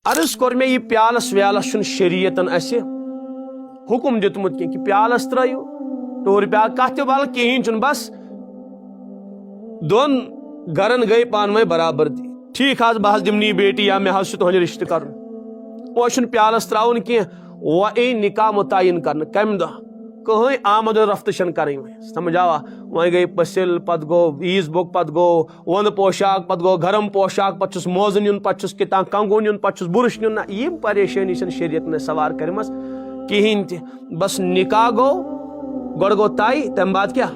عرض کور میں یہ پیالس ویالس چھ شریعتن اس حکم دیتمت کی کہ پیالس ترایو ٹور پیال کت بل کہین چھ بس دون گرن گئی پانوے برابر دی ٹھیک حض بہ دمنی بیٹی یا میں حض تہند رشتہ کرن وہ پیالس تراؤن کی وہ ای نکاح متعین کرن کم دہ کہیں آمد و رفت چھ کریں سمجھ آوا وہیں گئی پسل پت گو عیز بک پت گو ون پوشاک پت گو گرم پوشاک پت چھس موزن یون پت چھس کتان کنگون یون پت چھس برش نیون یہ پریشانی چھ شریعت نے سوار کرمس کہین تہ بس نکاح گو گوڑ گو تائی تم بعد کیا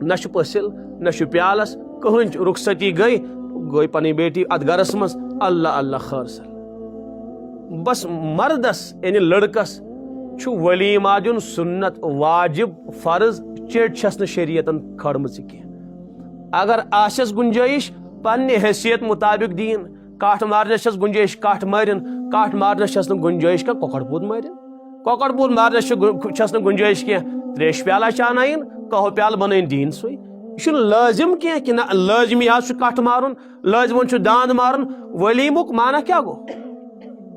نہ پسل نہ پیالس کہیں رخصتی گئی پنی بیٹی ات گرس مز اللہ اللہ خیر سل بس مردس یعنی لڑکس چھ ولیمہ دین سنت واجب فرض چٹ چھس نہ شریعتن کھڑمژ کی اگر آسس گنجائش پنہ حیثیت مطابق دین کاٹ مارنس چھس گنجائش کاٹ مارن کاٹ مارنس چھس نہ گنجائش کۄکر پوٗت مارن کۄکر پوٗت مارنس چھس نہ گنجائش کی تریش پیالہ چانائن کہو پیالہ بنائن دین سوی یہ لازم کی کہ نہ لازمی آج کٹ مارن لازمن داند مارن ولیمک مانا کیا گو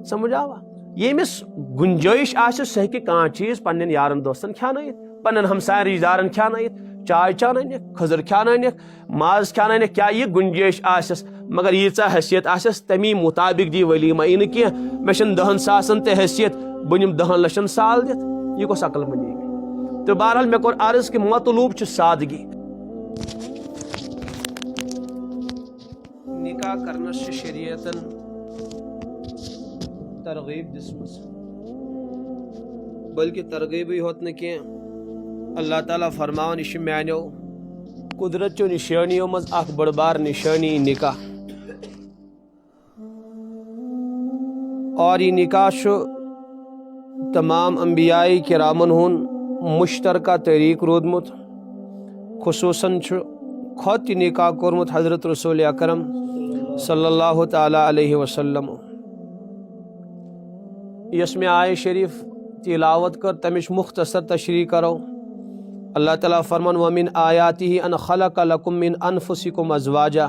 سمجھ آوا یمس گنجائش آس سہ ہیکہ کانٛہہ چیز پنن یارن دوستن کھیانائت پنن ہمساین رشتہ دارن کھیانائت چائے چانائنک خضر کھیانائنک ماز کھیانائنک کیا یہ گنجائش آسس مگر ییژا حیثیت آسس تمی مطابق دی ولیمہ یہ نہ کینٛہہ مے چھن 10 ساسن تہ حیثیت بہ نم 10 لچھن سال دت یہ گوس عقل مندی گئی تو بہرحال مے کور عرض کہ مطلوب چھ سادگی نکاح کرنس چھ شریعتن ترغیب دسمس بلکہ ترغیبی ہوت نہ کی اللہ تعالیٰ فرمان یہ میانو قدرت چو نشانیوں مز اخ بڑ بار نشانی نکاح اور یہ نکاح شو تمام انبیاء کرامن ہن مشترکہ طریق رودمت خصوصاً خود نکاح کورمت حضرت رسول اکرم صلی اللہ تعالی علیہ وسلم یس میں آئے شریف تلاوت کر تمش مختصر تشریح کرو اللہ تعالیٰ فرمان ومن آیاتہ ان خلق لکم من انفسکم ازواجا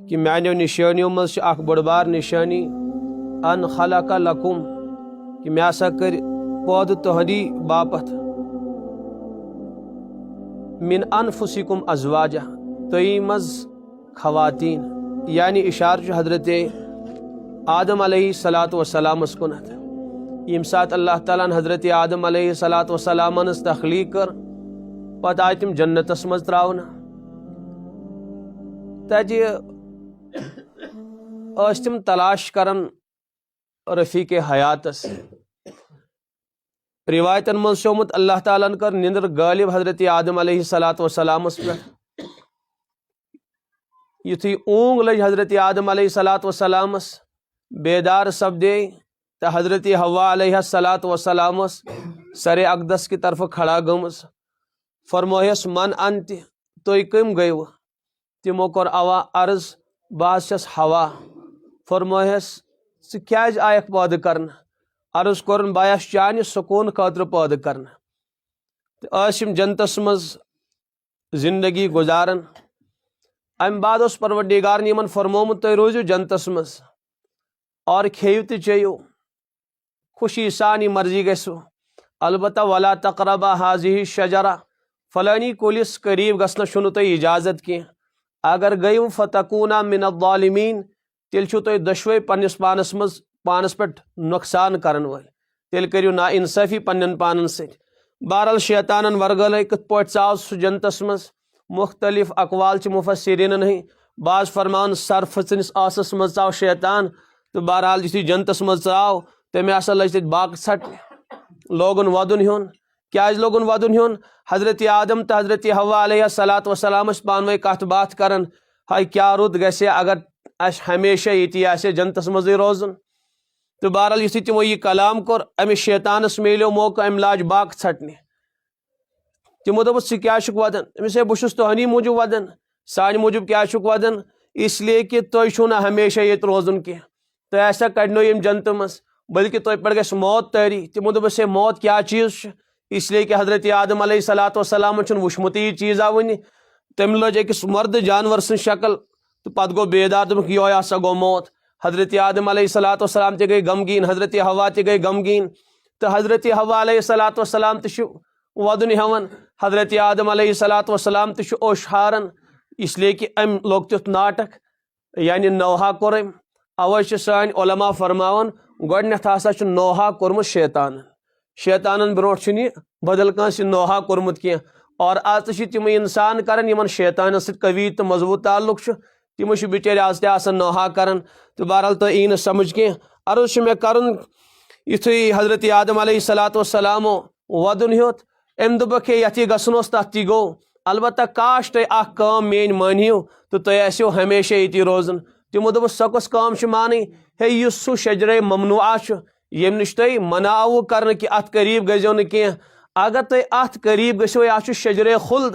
کہ میانو نشانیوں مز اخ بڑ بار نشانی ان خلق لکم کہ میں ہسا کر پود تہدی باپت من انفسکم ازواجا تئی مز خواتین یعنی اشار حضرت آدم علیہ الصلاۃ والسلام کنت یم سات اللہ تعالیٰ حضرت آدم علیہ الصلاۃ والسلام تخلیق کر پتہ آئی تم جنتس مز تراؤن تجہ تم تلاش کرن رفیق حیاتس روایتن من شومت اللہ تعالیٰ کر نندر غالب حضرت آدم علیہ الصلاۃ والسلام پہ یتھی اونگ لج حضرت آدم علیہ الصلاۃ والسلام بیدار سپدے تو حضرت حوا علیہ الصلاۃ والسلام سر اقدس کی طرف کھڑا گمس فرمویس من انت تھی کم گیو تمو کور اوا عرض بہت چھس ہوا فرمویس ژٕ کیازِ آیکھ پٲدٕ کرنہٕ عرض کورن بایس چانہِ سکوٗن خٲطرٕ پٲدٕ کرنہٕ تہٕ ٲسۍ یِم جنتس منٛز زندگی گزاران امہِ بعد اوس پروردگارن یِمن فرمومُت تُہۍ روٗزِو جنتس منٛز اور کھیٚیِو تہٕ چیٚیِو خوشی سان یہِ مرضی گژھِوٕ البتہ ولا تقربا حاضی شجرا فلانی کُلِس قریٖب گژھنس چھُنہٕ تۄہہِ اجازت کینٛہہ اگر گٔیِو فتکوٗنا من الظالمیٖن تیٚلہِ چھُو تۄہہِ دۄشوے پننس پانس منٛز پانس پٮ۪ٹھ نۄقصان کرن وٲلۍ تیٚلہِ کٔرِو نا انصٲفی پننٮ۪ن پانن سۭتۍ بہرحال شیطانن ورگلے کِتھ پٲٹھۍ ژاو سُہ جنتس منٛز مختلف اقوال چھِ مفسریٖنن ہٕنٛدۍ بعض فرمان سر پھٕژنِس ٲسس منٛز ژاو شیطان تہٕ بہرحال یُتھُے جنتس منٛز ژاو تٔمۍ ہسا لٔج تتہِ باقٕے ژھٹنہِ لوگُن ودُن ہیوٚن کیازِ لوگُن ودُن ہیوٚن حضرت آدم تہٕ حضرت حوا علیہ الصلاۃ والسلام ٲسۍ پانہٕ ؤنۍ کتھ باتھ کران ہاے کیاہ رُت گژھِ اگر اسہِ ہمیشہ ییٚتی آسہِ جنتس منٛزٕے روزُن تہٕ بہرحال یُتھُے تِمو یہِ کلام کوٚر أمِس شیطانس میلیو موقعہٕ أمۍ لاج باقٕے ژھٹنہِ تِمو دوٚپُس ژٕ کیازِ چھُکھ ودان أمِس ہے بہٕ چھُس تُہنٛدی موٗجوٗب ودان سانہِ موٗجوٗب کیازِ چھُکھ ودان اس لیے کہ تُہۍ چھُو نہٕ ہمیشہ ییٚتہِ روزُن کینٛہہ تۄہہِ ہسا کڑنو ییٚمہِ جنتہٕ منٛز بلکہ تۄہہِ پٮ۪ٹھ گژھِ موت تٲری تِمو دوٚپُس ہے موت کیاہ چیٖز چھُ اس لیے کہ حضرت آدم علیہ الصلاۃ والسلام چھُنہٕ وٕچھمُتٕے یہِ چیٖزا وُنہِ تٔمۍ لٔج أکِس مردٕ جانور سٕنٛز شکل تہٕ پتہٕ گوٚو بیدار دوٚپُکھ یِہوے ہسا گوٚو موت حضرت آدم علیہ الصلوۃ والسلام تہ گئی غمگین، حضرت حوا تہ گئی غمگین، تو حضرت حوا علیہ الصلوۃ والسلام تہ ودن ہیوان، حضرت آدم علیہ الصلوۃ والسلام تہ اوش ہارن، اس لیے کہ ام لوگ تیُتھ ناٹک یعنی نوحہ کوٚر أمۍ۔ اوے چھِ سٲنۍ علماء فرماوان گۄڈنٮ۪تھ ہسا چھُ نوحہ کوٚرمُت شیطانن برونٛٹھ چھُنہٕ یہِ بدل کٲنٛسہِ نوحہ کوٚرمُت کینٛہہ، اور آز تہِ چھِ تِمے اِنسان کران یِمن شیطانس سۭتۍ قوی تہٕ مضبوٗط تعلق چھُ، تِم چھِ بِچٲرۍ آز تہِ آسان نوحہ کران، تہٕ بہرحال تۄہہِ یی نہٕ سمجھ کینٛہہ۔ عرض چھُ مےٚ کرُن یُتھُے حضرت آدم علیہ الصلوۃ والسلامو ودُن ہیوٚت، أمۍ دوٚپکھ ہے یتھ یہِ گژھُن اوس تتھ تہِ گوٚو، البتہ کاش تُہۍ اکھ کٲم میٲنۍ مٲنہِو تہٕ تُہۍ آسِو ہمیشہ ییٚتی روزُن۔ تِمو دوٚپُس سۄ کۄس کٲم چھِ مانٕنۍ؟ ہے یُس سُہ شجرے ممنوعہ چھُ ییٚمہِ نِش تُہۍ منع آوُ کرنہٕ کہِ اتھ قریٖب گٔژھۍزیٚو نہٕ کینٛہہ، اگر تُہۍ اتھ قریٖب گٔژھِو، یا چھُ شجرے خُلد،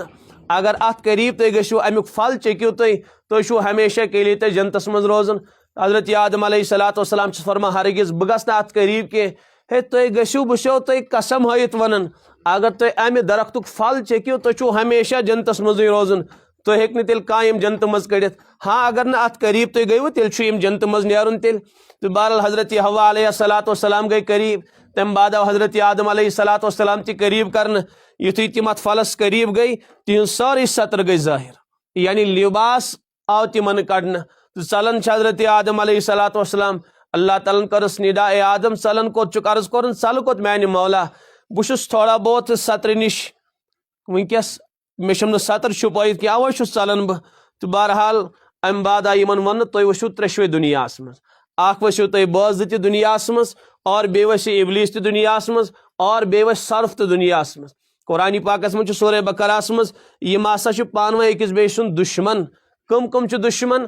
اگر اتھ قریٖب تُہۍ گٔژھِو امیُک پھل چیٚکِو تُہۍ چھُو ہمیشہ کے لیے تۄہہِ جنتس منٛز روزُن۔ حضرت آدم علیہ الصلوۃ والسلام چھُس فرمان ہرگز بہٕ گژھٕ نہٕ اتھ قریٖب کینٛہہ۔ ہے تُہۍ گٔژھِو، بہٕ چھُسو تۄہہِ قسم ہٲیِتھ ونان، اگر تُہۍ امہِ درختُک پھل چیٚکِو تُہۍ چھُو ہمیشہ جنتس منٛزٕے روزُن، تُہۍ ہیٚکہِ نہٕ تیٚلہِ کانٛہہ یِم جنتہٕ منٛز کٔڑِتھ۔ ہاں اگر نہٕ اتھ قریٖب تُہۍ گٔیوٕ تیٚلہِ چھُ یِم جنتہٕ منٛز نیرُن تیٚلہِ۔ تہٕ بہرحال حضرت حوا علیہ الصلوۃ والسلام گٔے قریٖب، تمہِ بعد آو حضرت آدم علیہ الصلوۃ والسلام تہِ قریٖب کرنہٕ۔ یُتھُے تِم اتھ پھلس قریٖب گٔے تِہنٛز سٲرٕے سطر گٔے ظٲہر، یعنی لباس آو تِمن کڑنہٕ، تہٕ ژلان چھِ حضرت آدم علیہ الصلوۃ والسلام۔ اللہ تعالیٰ ہن کٔرٕس ندا، اے آدم ژلان کوٚت چھُکھ؟ عرض کوٚرُن ژلہٕ کوٚت میانہِ مولا، بہٕ چھُس تھوڑا بہت سطرِ نِش وٕنکیٚس، مےٚ چھُم نہٕ سطر چھُپٲیِتھ کینٛہہ، اوے چھُس ژلان بہٕ۔ تہٕ بہرحال امہِ بعد آیہِ یِمن وننہٕ تُہۍ ؤسِو ترٛیشوے دُنیاہس منٛز، اکھ ؤسِو تُہۍ بٲژ زٕ تہِ دُنیاہس منٛز، اور بیٚیہِ ؤسِو ابلیٖس تہِ دُنیاہس منٛز، اور بیٚیہِ وسہِ سرف تہِ دُنیاہس منٛز۔ قرآنِ پاکس منٛز چھُ سورہ بقرہس منٛز یِم ہسا چھِ پانہٕ ؤنۍ أکِس بیٚیہِ سُنٛد دُشمن۔ کٕم کٕم چھِ دُشمن؟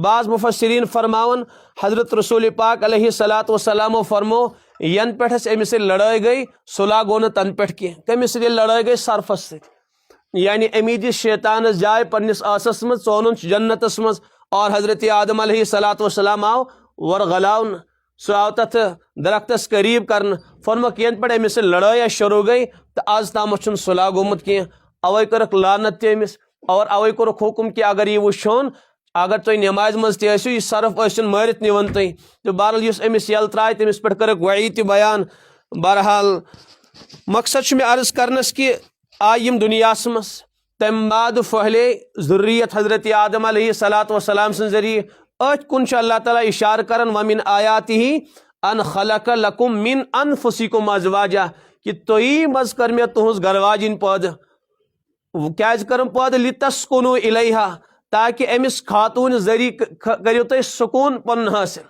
بعض مفسرین فرماون حضرت رسول پاک علیہ الصلوۃ والسلامو فرمو ین پٮ۪ٹھ اَسہِ أمِس سۭتۍ لڑٲے گٔے سُہ لاگو نہٕ تنہٕ پٮ۪ٹھ کینٛہہ۔ کٔمِس سۭتۍ ییٚلہِ لڑٲے گٔے؟ سرفس سۭتۍ، یعنی أمی دِژ شیطانس جاے پننِس ٲسس منٛز، ژونُن جنتس منٛز، اور حضرت آدم علیہ الصلوۃ والسلام آو ورغلاونہٕ، سُہ آو تتھ درختس قریٖب کرنہٕ، فرموکھ ینہٕ پٮ۪ٹھ أمِس سۭتۍ لڑٲے شروع گٔے تہٕ آز تامتھ چھُنہٕ صلح گوٚمُت کینٛہہ۔ اوے کٔرٕکھ لعنت تہِ أمِس، اور اوے کوٚرُکھ حُکم کہِ اگر یہِ وٕچھون، اگر تُہۍ نٮ۪مازِ منٛز تہِ ٲسِو، یہِ سرف ٲسِن مٲرِتھ نِوان تُہۍ۔ تہٕ بہرحال یُس أمِس یلہٕ ترٛایہِ تٔمِس پٮ۪ٹھ کٔرٕکھ وعیٖد تہِ بیان۔ بہرحال مقصد چھُ مےٚ عرض کرنس کہِ آیہِ یِم دُنیاہس منٛز، تمہِ بعد پھہلے ذُریت حضرت آدم علیہ الصلوۃ والسلام سٕنٛدِ ذٔریعہٕ۔ أتھۍ کُن چھُ اللہ تعالیٰ اِشارٕ کران وَمِن آیاتِہ ان خلق لکم من انفسکم ازواجا، کہ تُہی منٛز کٔر مےٚ تُہنٛز گرٕ واجِنۍ پٲدٕ۔ کیازِ کٔرٕم پٲدٕ؟ لِتسکُنوٗ الیہا، تاکہ أمِس خاتوٗنہِ ذٔریعہٕ کٔرِو تُہۍ سکوٗن پنُن حٲصِل،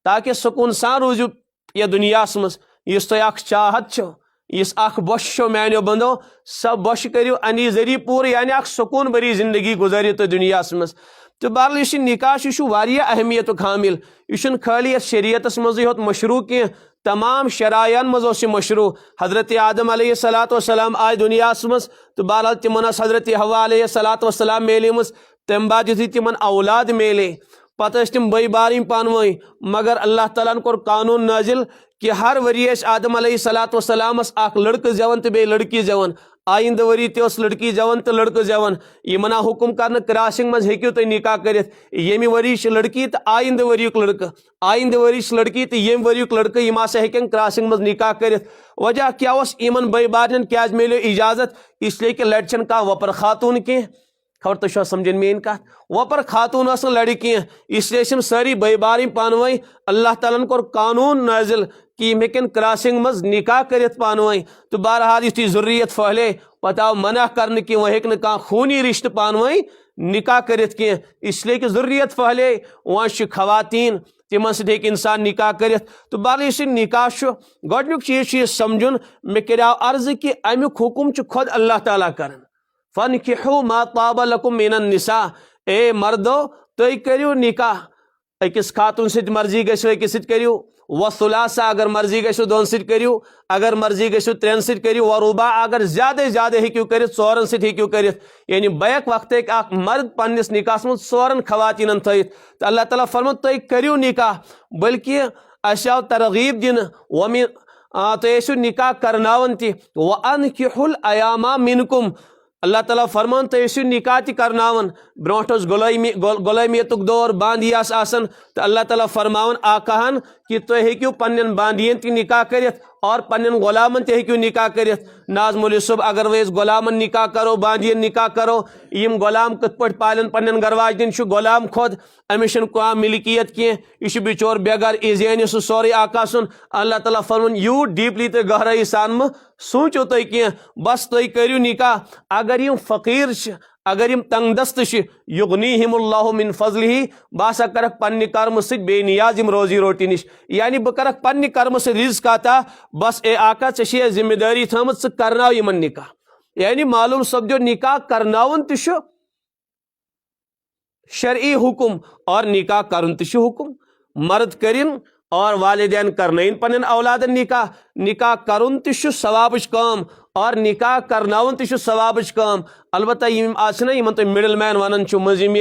تاکہ سکوٗن سان روٗزِو یتھ دُنیاہس منٛز۔ یُس تۄہہِ اکھ چاہت چھو، یُس اکھ بۄچھِ چھو میانیو بنٛدو، سۄ بۄچھِ کٔرِو اَمی ذٔریعہٕ پوٗرٕ، یعنی اکھ سکوٗن بھری زندگی گُزٲرِو تُہۍ دُنیاہس منٛز۔ تہٕ بہرحال یُس یہِ نکاح چھُ، یہِ چھُ واریاہ اہمیتُک حامل، یہِ چھُنہٕ خٲلی یتھ شریعتس منٛزٕے یوت مشروٗع کینٛہہ، تمام شرایعن منٛز اوس یہِ مشروٗع۔ حضرت آدم علیہ الصلوۃ والسلام آیہِ دُنیاہس منٛز تہٕ بہرحال تِمن ٲس حضرت حوا علیہ الصلوۃ والسلام میلیمٕژ۔ تمہِ بعد یُتھُے تِمن اولاد میلے پتہٕ ٲسۍ تِم بٔے بارٕنۍ پانہٕ ؤنۍ، مگر اللہ تعالیٰ ہن کوٚر قانوٗن نٲزِل کہ ہر ؤری ٲسۍ آدم علیہ الصلوۃ والسلامس اکھ لڑکہٕ زٮ۪وان تہٕ بیٚیہِ لڑکی زٮ۪وان۔ آیندٕ ؤری تہِ اوس لڑکی زٮ۪وان تہٕ لڑکہٕ زٮ۪وان۔ یِمن آو حُکم کرنہٕ کراسنگ منٛز ہیٚکِو تُہۍ نکاح کٔرِتھ، ییٚمہِ ؤری چھِ لڑکی تہٕ آیندٕ ؤریُک لڑکہٕ، آیندٕ ؤری چھِ لڑکی تہٕ ییٚمہِ ؤریُک لڑکہٕ، یِم ہسا ہیٚکن کراسنگ منٛز نکاح کٔرِتھ۔ وجہ کیاہ اوس؟ یِمن بٔے بارنٮ۪ن کیازِ میلیو اجازت؟ اس لیے کہ لڑِ چھنہٕ کانٛہہ وۄپر خاتوٗن کینٛہہ۔ خبر تُہۍ چھوا سمجھان میٲنۍ کتھ؟ وۄپر خاتوٗن ٲس نہٕ لڑِ کینٛہہ، اس لیے ٲسۍ یِم سٲری بٔے بارٕنۍ پانہٕ ؤنۍ۔ اللہ تعالیٰ ہن کوٚر قانوٗن نٲزِل کہ یِم ہیٚکن کراسنگ منٛز نکاح کٔرِتھ پانہٕ ؤنۍ۔ تہٕ بہرحال یُتھُے ذُریت پھہلے پتہٕ آو منع کرنہٕ کہ وۄنۍ ہیٚکہِ نہٕ کانٛہہ خوٗنی رشتہٕ پانہٕ ؤنۍ نکاح کٔرِتھ کینٛہہ، اس لیے کہ ذُریت پھہلے، وۄنۍ چھِ خواتیٖن، تِمن سۭتۍ ہیٚکہِ اِنسان نکاح کٔرِتھ۔ تہٕ بہرحال یُس یہِ نکاح چھُ، گۄڈنیُک چیٖز چھُ یہِ سمجھُن، مےٚ کریاو عرض کہ امیُک حُکم چھُ خۄد اللہ تعالیٰ کران۔ فَانكِحُوا مَا طَابَ لَكُم مِنَ النِّسَاء، اے مردو تُہۍ کٔرِو نکاح، أکِس خاتوٗن سۭتۍ مرضی گژھِو أکِس سۭتۍ کٔرِو، وَثُلَاثَ اگر مرضی گژھِو دۄن سۭتۍ کٔرِو، اگر مرضی گژھِو ترٛٮ۪ن سۭتۍ کٔرِو، وَرُبَاع اگر زیادَے زیادٕ ہیٚکِو کٔرِتھ ژورن سۭتۍ ہیٚکِو کٔرِتھ۔ یعنی بیک وقتہٕ ہیٚکہِ اکھ مرد پننِس نکاحس منٛز ژورن خواتیٖنن تھٲیِتھ۔ تہٕ اللہ تعالیٰ فرمو تُہۍ کٔرِو نکاح، بلکہ اَسہِ آو ترغیٖب دِنہٕ تُہۍ ٲسِو نکاح کرناوان تہِ۔ وَأَنكِحُوا الْأَيَامَ مِنكُم، اللہ تعالیٰ فرمان تو اسو نکاح تہ کرناون برونٹھ غلامیتک دور باندی آسان تو اللہ تعالیٰ فرماون آقاہن کہ تُہۍ ہیٚکِو پنن باندین تہ نکاح کرتھ اور پنن غلامن تہ ہیٚکِو نکاح کرتھ ناز مولوی صٲب اگر وۄنۍ أسۍ غلامن نکاح کرو باندین نکاح کرو یم غلام کتھ پٲٹھۍ پالن پنن گھر واجنین چھُ غلام خود أمِس چھنہٕ کانٛہہ ملکیت کینٛہہ یہِ چھُ بچور بے گھر یہِ زینہِ سُہ سورُے آقا سُن اللہ تعالیٰ فرمون یوٗت ڈیٖپلی تہٕ گہرٲیی سان مہ سوٗنٛچِو تُہۍ کینٛہہ بس تُہۍ کٔرِو نکاح اگر یم فقیٖر چھِ اگر یم تنگ دست چھِ یغنیہم اللہ من فضلہ بہٕ ہسا کرکھ پننہِ کرمہٕ سۭتۍ بے نیاز یم روزی روٹی نش یعنی بہٕ کرکھ پننہِ کرمہٕ سۭتۍ رزق عطا بس اے آقا ژےٚ چھے ذمہ دٲری تھٲمٕژ ژٕ کرناو یمن نکاح یعنی معلوم سپدیو نکاح کرناون تہ چھُ شرعی حکم اور نکاح کرن تہ چھُ حکم مرد کرن اور والدین کرنٲیِن پنن اولادن نکاح نکاح کرن تہ چھُ ثوابٕچ کٲم اور نکاح کرناون تہ چھُ ثوابٕچ کٲم البتہ یم آسہِ یمن تُہۍ مڈل مین ونان چھُ مٔنٛزِم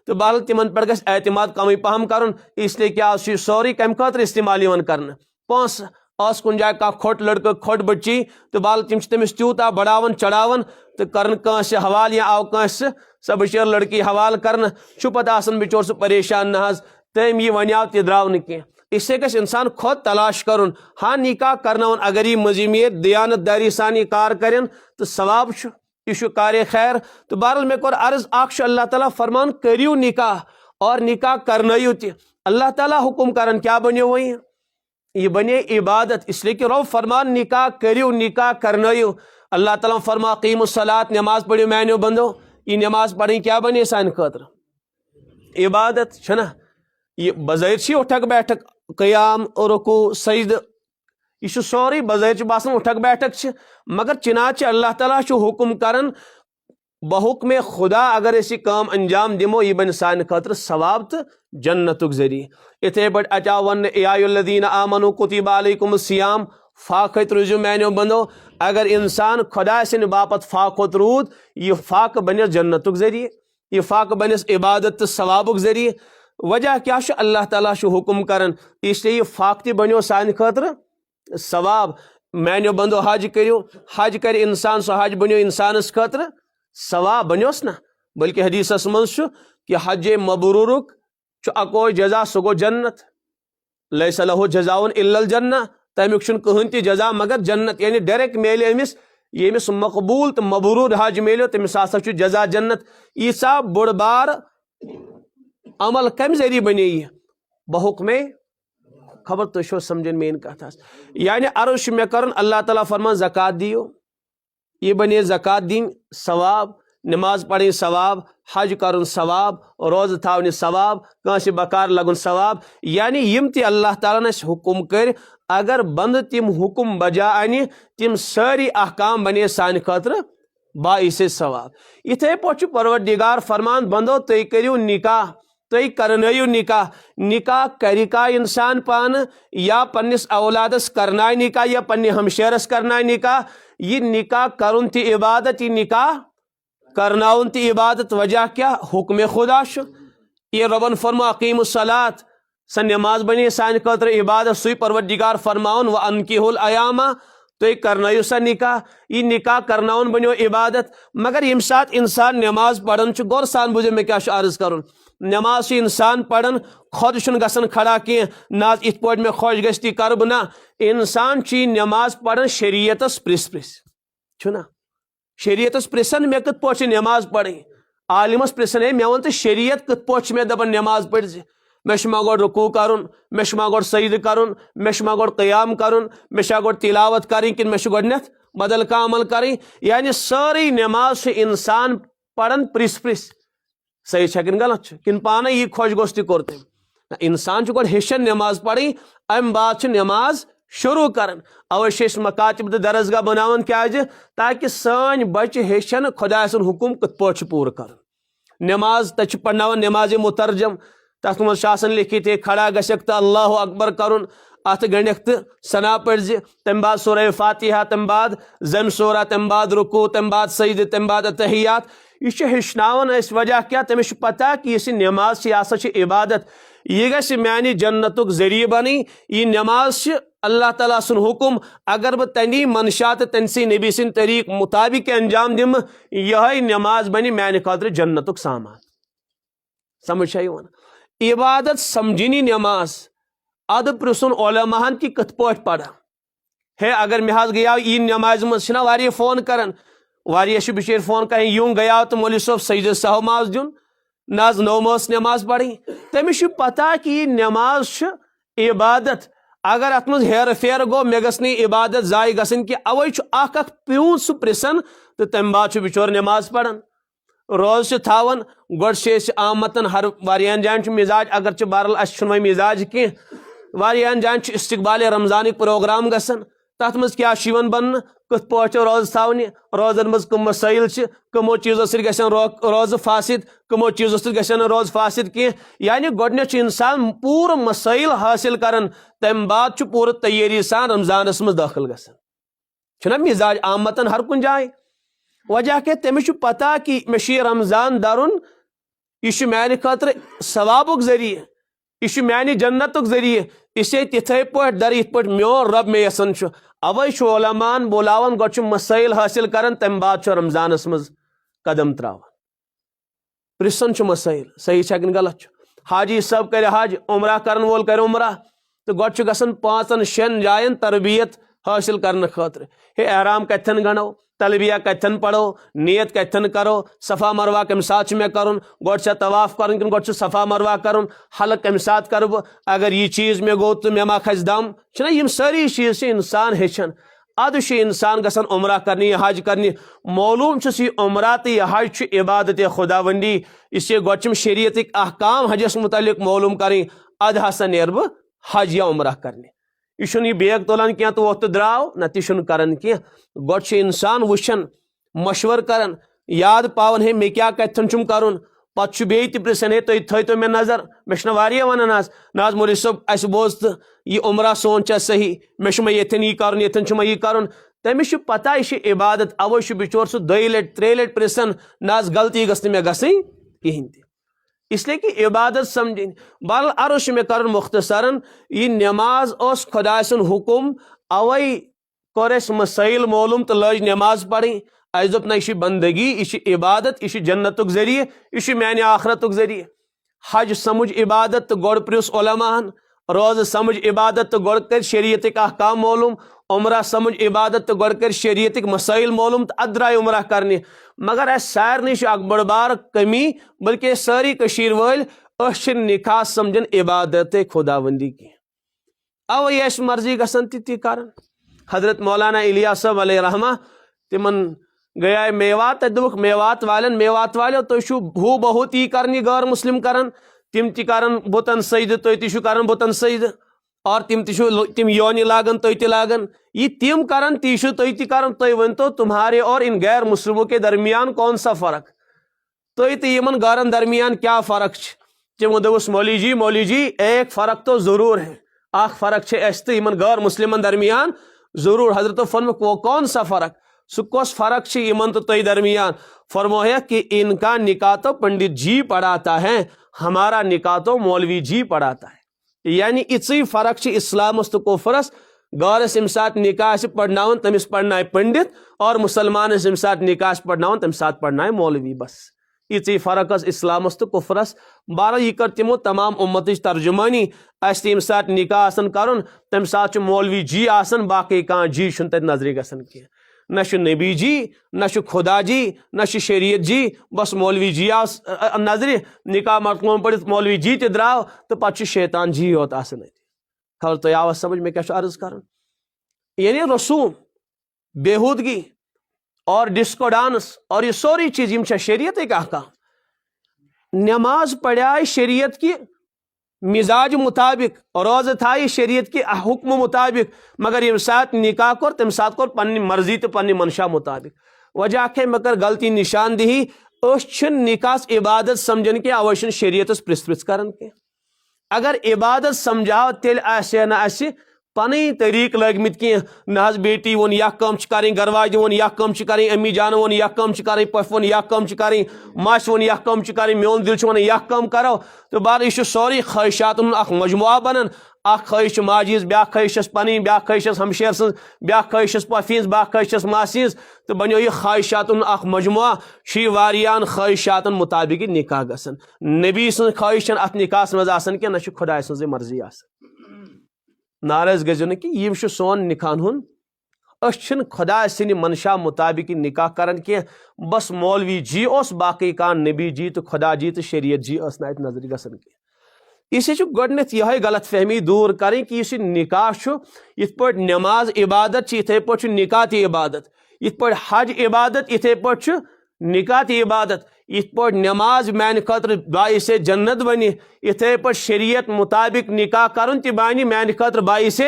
تو بہرحال تمن پٮ۪ٹھ گژھِ اعتماد کمٕے پہم کرُن اس لیے کہ آز چھُ سورُے کمہِ خٲطرٕ استعمال یِوان کرنہٕ پونٛسہٕ آس کُنہِ جایہِ کانٛہہ کھوٚٹ لڑکہٕ کھوٚٹ بٔچی تہٕ بہرحال تِم چھِ تٔمِس تیوٗتاہ بڑاوان چڑاوان تہٕ کرن کٲنٛسہِ حوالہٕ یا آو کٲنٛسہِ سۄ بِچٲر لڑکی حوالہٕ کرنہٕ چھُ پتہٕ آسان بِچور سُہ پریشان نہ حظ تٔمۍ یہِ ونیٛاو تہِ درٛاو نہٕ کینٛہہ اس سے گژھِ انسان خود تلاش کرُن ہاں نکاح کرناون اگر یہ مٔنٛزِمیت دیانت داری سان یہ کار کرن تو ثواب چھُ یہ چھُ کارِ خیر تو بہرحال مےٚ کوٚر عرض اکھ چھُ اللہ تعالیٰ فرمان کٔرِو نکاح اور نکاح کرنٲیِو تہِ اللہ تعالیٰ حکم کران کیا بنیو وۄنۍ یہ بنے عبادت اس لیے کہ رب فرمان نکاح کٔرِو نکاح کرنٲیِو اللہ تعالیٰ فرما قیموا الصلاۃ نماز پٔرِو میانیو بندو یہ نماز پڑھٕنۍ کیا بنے سانہِ خٲطرٕ عبادت چھنا یہ بظٲہر چھِ اٹھک بیٹھک قیام رکوع سجدٕ یہ چھُ سورُے بظٲہر چھُ باسان اٹھک بیٹھک چھِ مگر چنانچہ اللہ تعالیٰ چھُ حکم کران بحکم خدا اگر أسۍ یہِ کٲم انجام دِمو یہِ بنہِ سانہِ خٲطرٕ ثواب تہٕ جنتُک ذٔریعہٕ یِتھے پٲٹھۍ اَتہِ آو وَننہٕ یا ایُّہَ الذیٖنَ آمنوٗ کُتِبَ علیکُم الصِیام فاقہٕ روٗزِو میانیو بندو اگر انسان خدا سٕنٛدِ باپتھ فاقہٕ روٗد یہِ فاقہٕ بنیس جنتُک ذٔریعہٕ یہِ فاقہٕ بنیس عبادت تہٕ ثوابُک ذٔریعہٕ وجہ کیا چھُ اللہ تعالیٰ چھُ حکم کران اس لیے یہ فاقہٕ تہِ بنیو سانہِ خٲطرٕ ثواب میانیو بندو حج کٔرِو حج کرِ انسان سُہ حج بنیو انسانس خٲطرٕ ثواب بنیوس نا بلکہ حدیثس منٛز چھُ کہ حج مبروٗرُک چھُ اکوے جزا سُہ گوٚو جنت لیس لہُ جزاؤن الا الجنہ تمیُک چھُنہٕ کٕہٕنۍ تہِ جزا مگر جنت یعنی ڈائریکٹ میلہِ أمِس ییٚمِس مقبوٗل تہٕ مبروٗر حج میلیو تٔمِس ہسا چھُ جزا جنت ییٖژاہ بوٚڑ بار عمل کمہِ ذریعہٕ بنے یہ بحکمے خبر تُہۍ چھو سمجھن میٲنۍ کتھ حظ یعنی عرض چھُ مےٚ کرُن اللہ تعالیٰ فرمان زکات دِیِو یہ بنے زکات دِنۍ ثواب نماز پڑھٕنۍ ثواب حج کرُن ثواب روزٕ تھاونہِ ثواب کٲنٛسہِ بکار لگُن ثواب یعنی یم تہِ اللہ تعالیٰ ہن اَسہِ حکم کٔرۍ اگر بندٕ تِم حکم بجا انہِ تِم سٲری احکام بنے سانہِ خٲطرٕ باعث ثواب یِتھے پٲٹھۍ چھُ پروردگار فرمان بندو تُہۍ کٔرِو نکاح تُہۍ کرنٲیِو نکاح نکاح کرِ کانٛہہ انسان پانہٕ یا پننس اولادس کرنایہِ نکاح یا پننہِ ہمشیرس کرنایہِ نکاح یہ نکاح کرُن تہِ عبادت یہ نکاح کرناون تہِ عبادت وجہ کیا حکم خدا چھُ یہ ربن فرمو اقیموا الصلاۃ سۄ نماز بنے سانہِ خٲطرٕ عبادت سُے پروردگار فرماوُن وانکحوا الایام تُہۍ کرنٲیِو سا نکاح یہ نکاح کرناون بنیو عبادت مگر ییٚمہِ ساتہٕ انسان نماز پران چھُ غور سان بوٗزِو مےٚ کیاہ چھُ عرض کرُن نماز چھُ انسان پران خود چھُنہٕ گژھان کھڑا کینٛہہ نہ حظ یِتھ پٲٹھۍ مےٚ خۄش گژھِ تی کرٕ بہٕ نہ انسان چھُ یہِ نماز پران شریعتس پرژھ پرژھ چھُنہ شریعتس پرژھان مےٚ کِتھ پٲٹھۍ چھِ نماز پرٕنۍ عالمس پرژھان ہے مےٚ وَن تہٕ شریعت کِتھ پٲٹھۍ چھِ مےٚ دپان نماز پٔرۍ زِ مےٚ چھُ ما گۄڈٕ رکوٗع کرُن مےٚ چھُ ما گۄڈٕ سجدٕ کرُن مےٚ چھُ ما گۄڈٕ قیام کرُن مےٚ چھا گۄڈٕ تلاوت کرٕنۍ کِنہٕ مےٚ چھُ گۄڈٕنٮ۪تھ بدل کانٛہہ عمل کرٕنۍ یعنی سٲرٕے نماز چھُ انسان پران پرژھ پرژھ صحیح چھا کِنہٕ غلط چھُ کِنہٕ پانے یی خۄش گوٚژھ تہِ کوٚر تٔمۍ انسان چھُ گۄڈٕ ہیٚچھان نماز پرٕنۍ امہِ بعد چھُ نماز شروع کران اوے چھِ أسۍ مکاتب تہٕ درسگاہ بناوان کیازِ تاکہ سٲنۍ بچہِ ہیٚچھن خۄداے سُنٛد حکم کِتھ پٲٹھۍ چھُ پوٗرٕ کرُن نماز تتہِ چھِ پرناوان نمازِ مترجم تتھ منٛز چھُ آسان لیکھِتھ ہے کھڑا گژھکھ تہٕ اللہ اکبر کرُن اتھ گنڈکھ تہٕ ثنا پٔرۍ زِ تمہِ بعد سورہ فاتحہ تمہِ بعد ضم سورہ تمہِ بعد رکوع تمہِ بعد سجدٕ تمہِ بعد اتحیات یہ چھُ ہیٚچھناوان أسۍ وجہ کیاہ تٔمِس چھُ پتہ کہ یُس یہِ نماز چھِ یہِ ہسا چھِ عبادت یہ گژھِ میانہِ جنتُک ذٔریعہٕ بنٕنۍ یہ نماز چھِ اللہ تعالیٰ سن حکم اگر بہ تمی منشا تو تم سی نبی سن طریق مطابق انجام دم یہ نماز بنی میانہ خاطر جنتک سامان سمجھ عبادت سمجھنی نماز اد پرسن علماءن کہ کت پٲٹھۍ پڑا ہے اگر مے حظ گیا یہ نماز مز واریاہ فون کران واریاہ بچر فون کران یوں گیا تو مولوی صاحب سجدہ سہو ماز دیون نہ نو مس نماز پڑھیں تمس پتہ کہ یہ نماز عبادت اگر ات مز ہیر پھیر گو مے گژھ نہٕ عبادت ضائع گژھن کہ اوے اکھ پیون سہ پرسن تو تمہ بعد بچور نماز پڑھان روز تھاون گۄڈٕ آمتن ہر واریاہن جائن مزاج اگرچہ بہرحال اس وۄنۍ مزاج کی واریاہن جائن استقبال رمضانک پروگرام گژھان تت مز کیا بن کت پٲٹھۍ روز تھاونہِ روزن مز کم مسائل کمو چیزو سۭتۍ گژھن روز فاسد کمو چیزو سۭتۍ گژھن روز فاسد کی یعنی گۄڈنیتھ انسان پورٕ مسائل حاصل کران تمہ بعد پورٕ تیٲری سان رمضانس مز داخل گژھان چھُنہ مزاج آمتن ہر کُنہِ جایہِ وجہ کہ تمس پتہ کہ مے رمضان درن یہ میانہ خاطر ثوابک ذریعہ یہ میانہ جنتک ذریعہ اسے تتھے پٲٹھۍ در یتھ پٲٹھۍ میون رب مے یژھان اوے علمان بولاوان گۄڈٕ مسائل حاصل کران تمہ بعد رمضانس مز قدم تراوان پرسن مسائل صحیح کن غلط حاجی صاحب کر حج عمرہ کرن وول کر عمرہ تو گۄڈٕ گژھان 5-6 جائن تربیت حاصل کرنے خاطر ہے احرام کتن گنو تلبیہ کتن پڑھو نیت کتن کرو صفا مروہ کم سات میں کرن گۄڈٕ طواف کرن کن گۄڈٕ صفا مروہ کرن حلق کم سات کر بہ اگر یہ چیز مے گو تو مے ما کھس دم چھنا یم ساری چیز انسان ہیچن اد انسان گژھان عمرہ کرنی یہ حج کرنی معلوم یہ عمرہ تو یہ حج عبادت خداوندی اس گۄڈٕ شریعتک احکام حجس متعلق معلوم کریں اد ہسا نیر بہ حج یا عمرہ کرنے یہ بیگ تلان کی تو وقت دراو نہ تہ کران کی گۄڈٕ انسان وچھان مشور کران یاد پاون ہے مے کیا کتن کرن پتہ بیٚیہِ تہِ پرژھان ہے تُہۍ تھٲیتو مےٚ نظر مےٚ چھُنہ واریاہ ونان آز نہ حظ مولوی صٲب اَسہِ بوز تہٕ یہِ عمرہ سون چھا صحیح مےٚ چھُ ییٚتھٮ۪ن یہِ کَرُن ییٚتھٮ۪ن چھُ یہِ کَرُن تٔمِس چھُ پتہ یہِ چھِ عبادت اوے چھُ بِچور سُہ 2 لٹہِ 3 لٹہِ پرژھان نہ حظ غلطی گٔژھ نہٕ مےٚ گژھٕنۍ کِہیٖنۍ تہِ اس لیے کہ عبادت سمجھن بہرحال عرض چھُ مےٚ کرُن مختصرن یہِ نٮ۪ماز ٲس خۄداے سُنٛد حُکم اوے کوٚر اَسہِ مسائل معلوم تہٕ لٲج نٮ۪ماز پرٕنۍ اَسہِ دوٚپ نہ یہِ چھِ بندگی یہِ چھِ عبادت یہِ چھِ جنتُک ذریعہ یہِ چھُ میانہِ آخرتُک ذریعہ حج سمجھ عبادت تہٕ گۄڈٕ پرٛژھ علماہن روزٕ سمجھ عبادت تہٕ گۄڈٕ کٔرۍ شریعتٕکۍ احکام معلوم عمرہ سمجھ عبادت تہٕ گۄڈٕ کٔرۍ شریعتٕکۍ مسائل معلوم تہٕ اَدٕ درٛاے عمرہ کرنہِ مگر اَسہِ سارنٕے چھِ اکھ بٔڑ بار کمی بلکہ سٲری کٔشیٖرِ وٲلۍ أسۍ چھِ نکاح سمجھان عبادت خداوندی کینٛہہ اوے اَسہِ مرضی گژھان تہِ تی کران حضرت مولانا الیاس صٲب علیہ رحمہ تمن گیا میوات تتہِ دوٚپُکھ میوات والیو تُہۍ چھُو ہو بہو تی کران یہ غٲر مسلم کران تم تہِ کران بُتن سجدٕ تُہۍ تہِ چھُو کران بُتن سجدٕ اور تم تہِ چھُو تم یونہِ لاگان تُہۍ تہِ لاگان یہ تم کران تی چھُو تُہۍ تہِ کران تُہۍ ؤنتو تمہارے اور ان غیر مسلموں کے درمیان کون سا فرق تُہۍ تہٕ یمن غٲرن درمیان کیا فرق چھ تمو دوٚپُس مولوی جی ایک فرق تو ضرور ہے اکھ فرق چھ اسہِ تہٕ یمن غٲر مسلمن درمیان ضرور حضرت فرموک وہ کون سا فرق سو کس فرق چھ یمن تو تُہۍ درمیان فرمایا کہ ان کا نکاح تو پنڈت جی پڑھاتا ہے ہمارا نکاح تو مولوی جی پڑھاتا ہے یعنی اِژٕے فرق چھ اسلامس تو کفرس غٲرس ییٚمہِ ساتہٕ نکاح آسہِ پرناوان تٔمِس پرنایہِ پنڈت اور مسلمانس ییٚمہِ ساتہٕ نکاح آسہِ پرناوان تمہِ ساتہٕ پرنایہِ مولوی بس اِژٕے فرق ٲس اسلامس تو کفرس بہرحال یہ کر تمو تمام امتٕچ ترجمٲنی اسہِ ییٚمہِ ساتہٕ نکاح آسان کرُن تمہِ ساتہٕ چھُ مولوی جی آسان باقٕے کانٛہہ جی چھُنہٕ تتہِ نظرِ گژھان کینٛہہ نہ چھُ نبی جی نہ چھُ خدا جی نہ چھُ شریعت جی بس مولوی جی آو نظرِ نکاح مکلوم پٔرِتھ مولوی جی تہِ درٛاو تہٕ پتہٕ چھُ شیطان جی یوت آسان اتہِ خبر تۄہہِ آوا سمجھ مےٚ کیاہ چھُ عرض کرُن یعنی رسوم بےحودگی اور ڈسکو ڈانس اور یہ سوری چیز یم چھا شریعتٕکۍ احکام نماز پڑھایہِ شریعت کی مزاج مطابق روزٕ تھایہِ شریعت کی حکم مطابق مگر ییٚمہِ ساتہٕ نکاح کوٚر تمہِ ساتہٕ کوٚر پننہِ مرضی تہٕ پننہِ منشا مطابق وجہ ہے مےٚ کٔر غلطی نشاندہی أسۍ چھِنہٕ نکاحس عبادت سمجھان کینٛہہ اوے چھِنہٕ شریعتس پرژھ کران کینٛہہ اگر عبادت سمجھاو تیٚلہِ آسہِ ہے نہٕ اسہِ پنٕنۍ طریٖقہٕ لٲگمٕتۍ کینٛہہ نہ حظ بیٹی ووٚن یہِ کٲم چھِ کرٕنۍ گرواجہِ ووٚن یہِ کٲم چھِ کرٕنۍ امی جان ووٚن یہِ کٲم چھِ کرٕنۍ پۄپھِ ووٚن یہِ کٲم چھِ کرٕنۍ ماسہِ ووٚن یہِ کٲم چھِ کرٕنۍ میون دل چھُ ونان یہِ کٲم کرو تہٕ بہرحال یہِ چھُ سورُے خٲہشاتن ہُنٛد اکھ مجموعہ بنان اخ خواہش ماجی بیا خواہش پنی بیا خواہش ہمشیر سن بیا خواہش پوفی بیا خواہش ماسی تو بنو یہ خواہشات اخ مجموعہ شی واریان خواہشات مطابق نکاح گسن نبی سن خواہش ات نکاح مز آسان کی نہ خدا سن مرضی آسان ناراض گزو نا کہ یہ سون نکاح ہن اچھن خدا سن منشا مطابق نکاح کرن کی بس مولوی جی اس باقی کان نبی جی تو خدا جی تو شریعت جی اس نائت نظر گسن کی اسی گۄڈنیتھ یہ غلط فہمی دور کریں کہ اس نکاح یت پٲٹھۍ نماز عبادت اتھے پٲٹھۍ نکاح تہ عبادت یت پٲٹھۍ حج عبادت اتھے پٲٹھۍ نکاح تہ عبادت یت پٲٹھۍ نماز میانہ خاطر باعث جنت بنی اتھے پٲٹھۍ شریعت مطابق نکاح کرن تہ بانہ میانہ خاطر باعث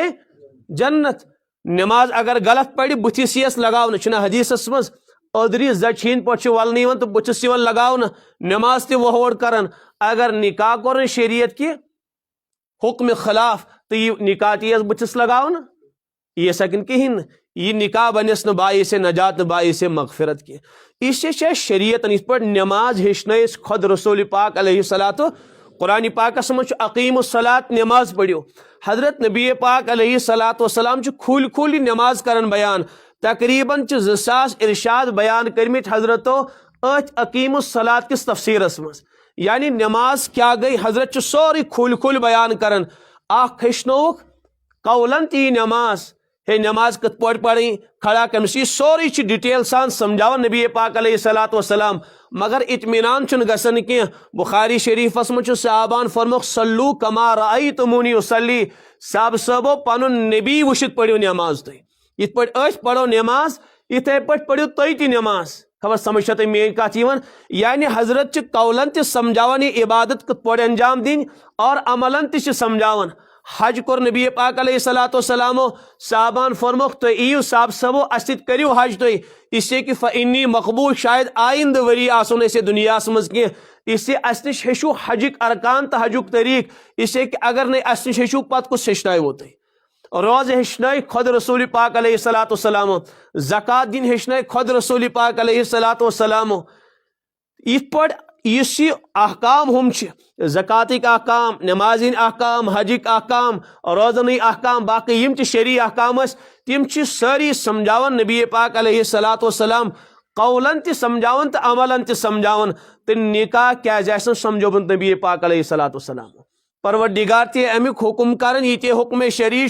جنت نماز اگر غلط پڑِ بتھس یس لگاونہ چھنا حدیثس مز ادری زچ ہند پٲٹھۍ ولنہ یوان تو بتھس یوان لگاونہ نماز تہ وہوڑ کرن اگر نکاح کورن شریعت کی حکم خلاف تو یہ نکاح تیز بتس لگاؤ یہ سکن کہین یہ نکاح بنس نا باعث نجات باعث مغفرت کی اس سے شریعت اس پر نماز ہچنس خود رسول پاک علیہ الصلوۃ قرآن پاکس مجھ اقیم الصلاۃ نماز پڑھو حضرت نبی پاک علیہ الصلوۃ والسلام کھول کھول نماز کرن بیان تقریباً 2000 ارشاد بیان کرمت حضرتو ات اقیم الصلاۃ کس تفسیرس مز یعنی نماز کیا گئی حضرت سوری کھول کھول بیان کرن اخ ہچنوک قولن تی نماز ہے نماز کت پڑھ پڑھیں کھڑا کمس یہ سوری ڈیٹیل سان سمجھاون نبی پاک علیہ الصلوۃ والسلام مگر اطمینان چھ گسن کی بخاری شریفس مجھ صحابان فرموک صلو کما رأیتمونی اصلی صاحب صاحبو پنن نبی وشت پڑھو نماز تھی یت پڑھ اچ پڑھو نماز اتھے پٹھ پڑھو تھی تی نماز خبر سمجھ تو میری کت یعنی حضرت قولن تہ سمجھاون یہ عبادت کت پڑھ انجام دین اور عملن تہ سمجھاون حج کور نبی پاک علیہ الصلوۃ والسلام صحابان فرموک تو ایو صاحب صبو اسد کریو حج تو اس سے کہ فانی مقبول شاید آئند وری آسن اسے دنیا مز کی اس سے اس نش ہیشو حجک ارکان تو حجک طریق اس سے کہ اگر نہیں اس نش ہیشو پت کس ہچنائے ہوتے روز ہچنائے خود رسول پاک علیہ الصلوۃ والسلام زکات دین ہچنائے خود رسول پاک علیہ الصلوۃ والسلام یت پڑھ اس احکام ہم زکاتک احکام نمازین احکام حجک احکام روزن احکام باقی یم تہ شرعی احکام تم ساری سمجھاون نبی پاک علیہ الصلوۃ والسلام قولن تہ سمجھاون تو عملن تہ سمجھاون تو نکاح کیا جیسن سمجھوبن نبی پاک علیہ الصلوۃ والسلام پروردگار تہ امیک حکم کرن یہ تہ حکم شرعی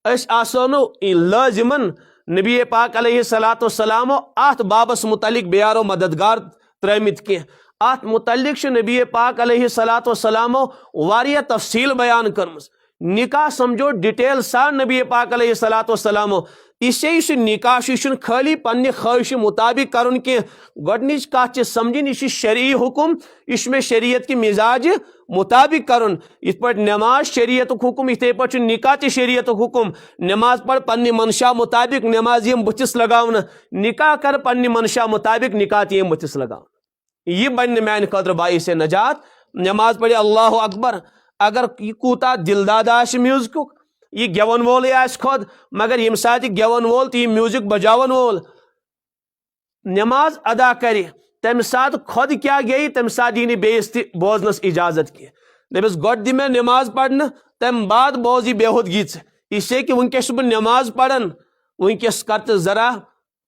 اس آسانو لازمن نبی پاک علیہ الصلوۃ والسلام ات بابس متعلق بیارو مددگار ترمت کی ات متعلق نبی پاک علیہ الصلوۃ والسلام واریہ تفصیل بیان کرمز نکاح سمجھو ڈیٹیل سان نبی پاک علیہ الصلوۃ والسلام اس نکاح یہ خالی پنہ خواہش مطابق کرن کی گۄڈنِچ کت سمجھن یہ شرعی حکم یہ میں شریعت کی مزاج مطابق کرن یت پہ نماز شریعت حکم اتھے پہ نکاح تہ شریعت حکم نماز پڑھ پنہ منشا مطابق نماز یم بتس لگاون نکاح کر پنہ منشا مطابق نکاح تہ یم بتس لگاون یہ بن میانہ خاطر باعث نجات نماز پڑھ اللہ اکبر اگر یہ کوتا دلداد آس میوزک یہ گیون وول آس خود مگر یم سات گیون وول تو یہ میوزک بجاون وول نماز ادا کرے تم سات خود کیا گئی تم سات یہ بیس تہ بوزنس اجازت کی دپس گۄڈٕ دِ مےٚ نماز پڑھنہ تم بعد بوز یہ بےحودگی اس سے کہ ونکس بہ نماز پڑھن ونکس کر تو ذرا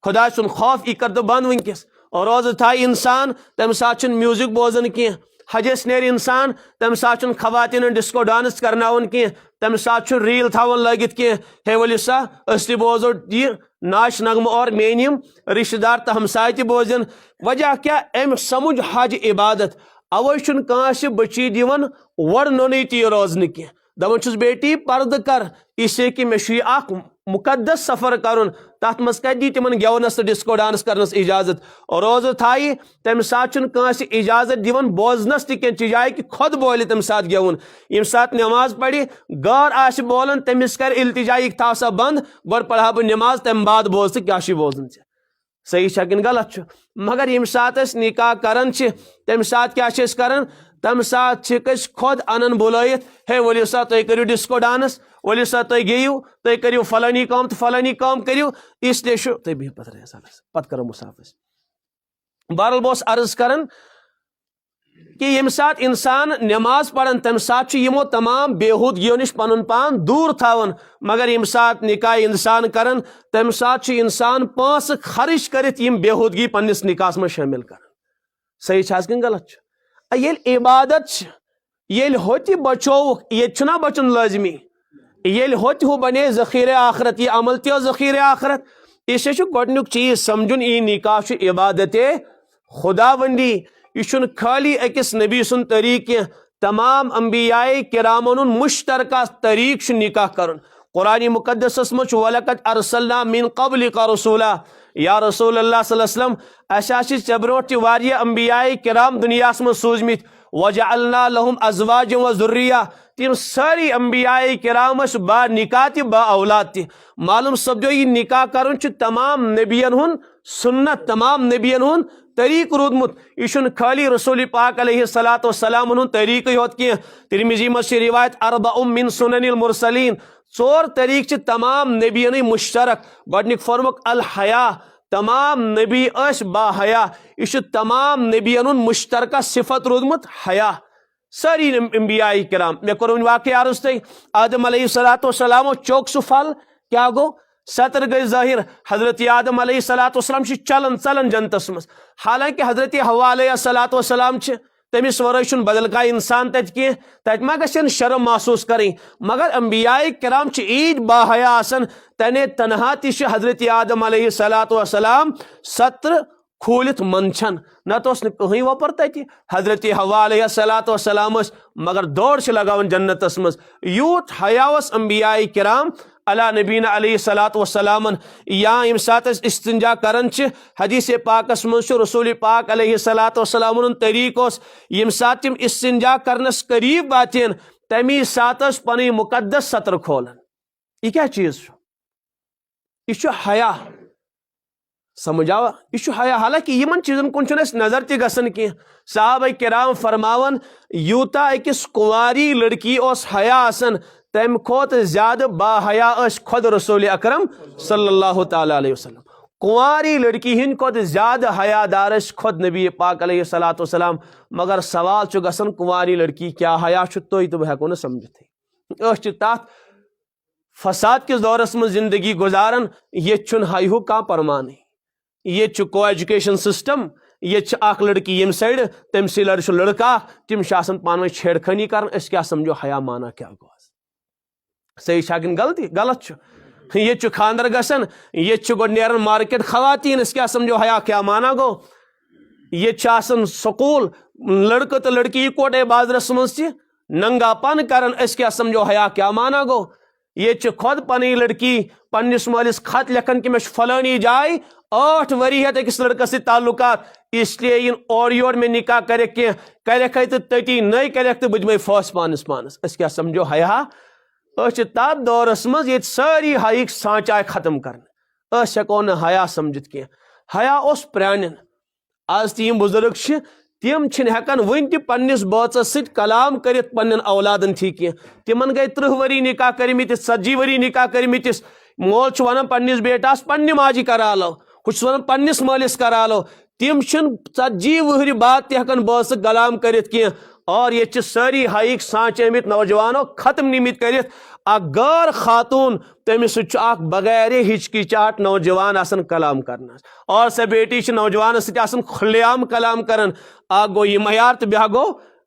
خدا سن خوف یہ کر تو بند ونکس اور روز تھائی انسان تم سات میوزک بوزن کی حجس نیر انسان تم سات خواتین ڈسکو ڈانس کرناون کی تم سات ریل تھاون لگت کی ہے ولو سا اس تہ بوزو یہ ناچ نغمہ اور مینیم رشتہ دار تو ہمسائے تہ بوزن وجہ کیا ام سمجھ حج عبادت اوے چھن کانس بچی دیون ور نونی تی روزن کی دپان چھس بیٹی پرد کر اس سے کہ مے اخ مقدس سفر کرن تات مز کدی تمن گیونس ڈسکو ڈانس کرنس اجازت اور روز تھائی تم سات کانس اجازت دیون بوزنس تہ کی جائے کہ خود بولے تم سات گیون یم سات نماز پڑھی غور آس بولن تمس کر التجائی تھا سا بند گۄڈٕ پڑھا بہ نماز تم بعد بوز تو کیا بوزن صحیح کن غلط مگر یم سات نکاح کران تم سات کیا کران تم سات خود انن بلائت ہے ولو سا تھی کرو ڈسکو ڈانس ولو سا تھی گیو تھی کرو فلانی کام تو فلانی کام کرو اس لیے تھی بہت پتہ کرو مسافر بہرحال بہت عرض کران کہ یم سات انسان نماز پڑھن تم سات یمو تمام بےحودگیوں نش پن پان دور تھاون مگر یم سات نکاح انسان کرن تم سات انسان پانس خرچ کرت یم بےحودگی پنس نکاح میں شامل کرن صحیح چھاس کن غلط یل عبادت یل ہوتی بچو یہ چھنا بچن لازمی یل ہوتی ہو بنے ذخیر آخرت یہ عمل تہ ذخیر آخرت اس گۄڈنیُک چیز سمجھن یہ نکاح عبادت خدا ونڈی یہ خالی اکس نبی سن طریق کی تمام انبیاء کرامن مشترکہ طریق نکاح کرن قرآن مقدس مجھ وَلَقَدْ أَرْسَلْنَا مِن قَبْلِكَ رَسُولًا یا رسول اللہ صلی اللہ علیہ وسلم اساسی ژے برونٹھ تہ واریاہ انبیاء کرام دنیاس من سوزمت وَجَعَلْنَا لَهُمْ أَزْوَاجًا وَذُرِّيَّةً تم ساری انبیاء کرام با نکاح تہ با اولاد تہ معلوم سپدو یہ نکاح کرن تمام نبین ہن سنت تمام نبین ہن طریق رودمت یہ خالی رسول پاک علیہ الصلاۃ والسلام ہن طریق یوت کی ترمذی مس روایت اربع من سنن المرسلین ژور طریق تمام نبین مشترک گۄڈنیُک فرمک الحیا تمام نبی اس با حیا یہ تمام نبین مشترکہ صفت رودمت حیا ساری انبیاء کرام میں کروں واقعہ عرض تھی آدم علیہ الصلاۃ والسلام چوک سہ پھل کیا گو سطر گئی ظاہر حضرت آدم علیہ الصلاۃ والسلام چلن ژلن جنتس مز حالانکہ حضرت حوا علیہ الصلاۃ والسلام تمس ورائے بدل کا انسان تت ما گھن شرم محسوس کریں مگر انبیاء کرام عید با حیا آسان تنے تنہا تہ حضرت آدم علیہ الصلاۃ والسلام سطر کھولت منچن نت کہیں وپر تتہ حضرت حوا علیہ الصلاۃ والسلام مگر دوڑ لگاون جنتس مز یوت حیا انبیاء کرام علی نبینا علیہ الصلاۃ والسلام یا یم سات استنجا کرن حدیث پاکس مز رسول پاک علیہ الصلاۃ والسلام طریق یم سات تم استنجا کرنس قریب واتین تمی سات پن مقدس سطر کھولن یہ کیا چیز یہ حیا سمجھ آوا یہ حیا حالانکہ یمن چیزن کن نظر تہ گژھان کی صحابہ کرام فرماون یوتا اکس کنواری لڑکی اس حیا آسان تم کھوت زیادہ با حیا اس خود رسول اکرم صلی اللہ تعالی علیہ وسلم کنواری لڑکی ہند کھوت زیادہ حیا دار اس خود نبی پاک علیہ الصلاۃ والسلام مگر سوال گژھان کنواری لڑکی کیا حیا تھی تو بہ ہیکو نہ سمجھت تات فساد کس دورس من زندگی گزارن یہ حیہ کھانا پرمانے یہ کو ایجوکیشن سسٹم یہ اخ لڑکی یم سائڈ تم سی لڑ لڑکا تم پانوی چھیڑ خانی کرن اس کیا سمجھو حیا مانا کیا گو صحیح چھکن غلطی غلط یہ خاندر گھن یہ گو نیرن مارکیٹ خواتین اس کیا سمجھو حیا کیا مانا گو یہ سکول لڑکہ تو لڑکی اکوٹے بازرس مز ننگا پن کرن اس کیا سمجھو حیا کیا مانا گو یہ خود پنی لڑکی پنس مالس خط لکھن کہ میں فلانی جائے 8 وری ہے اکس لڑکس سے تعلقات اس لیے ان اور یور میں نکاح کرے کی کرے تو تتی نئی کرے تو بجمے فوس پانس پانس اس کیا سمجھو حیا تات دورس مز یہ ساری حیک سانچائے ختم کرنے ہیکو نا حیا سمجھت کی حیا اس پرانن آج تم بزرگ تم ہیکان ون تہ پنس بچس ست کلام کرت پن اولادن تھی کی تمن گئی 30 وری نکاح کرمتس 40 وری نکاح کرمتس مول ونان پنس بیٹاس پنہ ماجی کرا لو کچھ ونان پنس مالس کرا لو تم 40 وہر بعد تہ ہیکان بچ کلام کرت کی اور یہ ساری حیک سانچمت نوجوانوں ختم نمت کرت غیر خاتون تمس اخ بغیر ہچکچاہٹ نوجوان آسان کلام کرنا اور سہ بیٹی نوجوان ستھ کھلعام کلام کرن گو یہ معیار تو بیاہ گو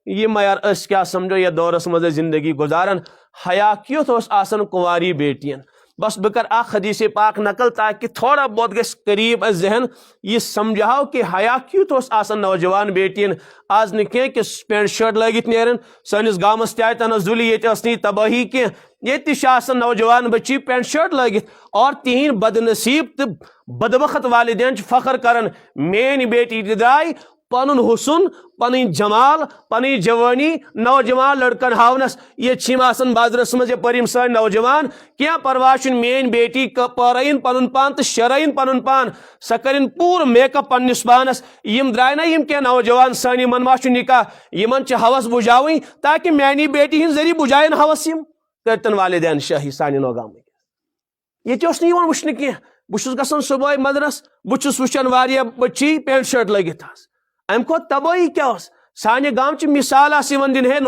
یہ معیار اس کیا سمجھو یہ دورس مز زندگی گزارن حیا کیت آسان کنواری بیٹین بس بہ کر اخ حدیث پاک نقل تاکہ تھوڑا بہت گھس قریب ذہن یہ سمجھاؤ کہ حیا کیت آسان نوجوان بیٹین آج نہ کہ پینٹ شرٹ لگت نیرن سنس گامس تہ آئی تنزلی یہ تباہی کی یہ نوجوان بچی پینٹ شرٹ لگت اور تہند بد نصیب تو بدبخت والدین فخر کرن میری بیٹی درائے پن حسن پن جمال پن جوانی نوجوان لڑکن ہاونس یہ بازرس مز یپر سن نوجوان کیا پرواہ مین بیٹی پارین پن پان تو شرائن پن پان سہ کرن پور میک اپ پنس پانس یم درائے نا یم کیا نوجوان سن یمن ما نکاح یمن ہوس بجاویں تاکہ میانی بیٹی ہند ذریعہ بجائن ہوس یم کرتن والدین شاہی سانہ نوگام یہ وچن کی بہس گھان صبح مدرس بہس وچان واریاہ بچی پینٹ شرٹ لگت ام کھت تباہی کیا سانہ گامچ مثال دن ہے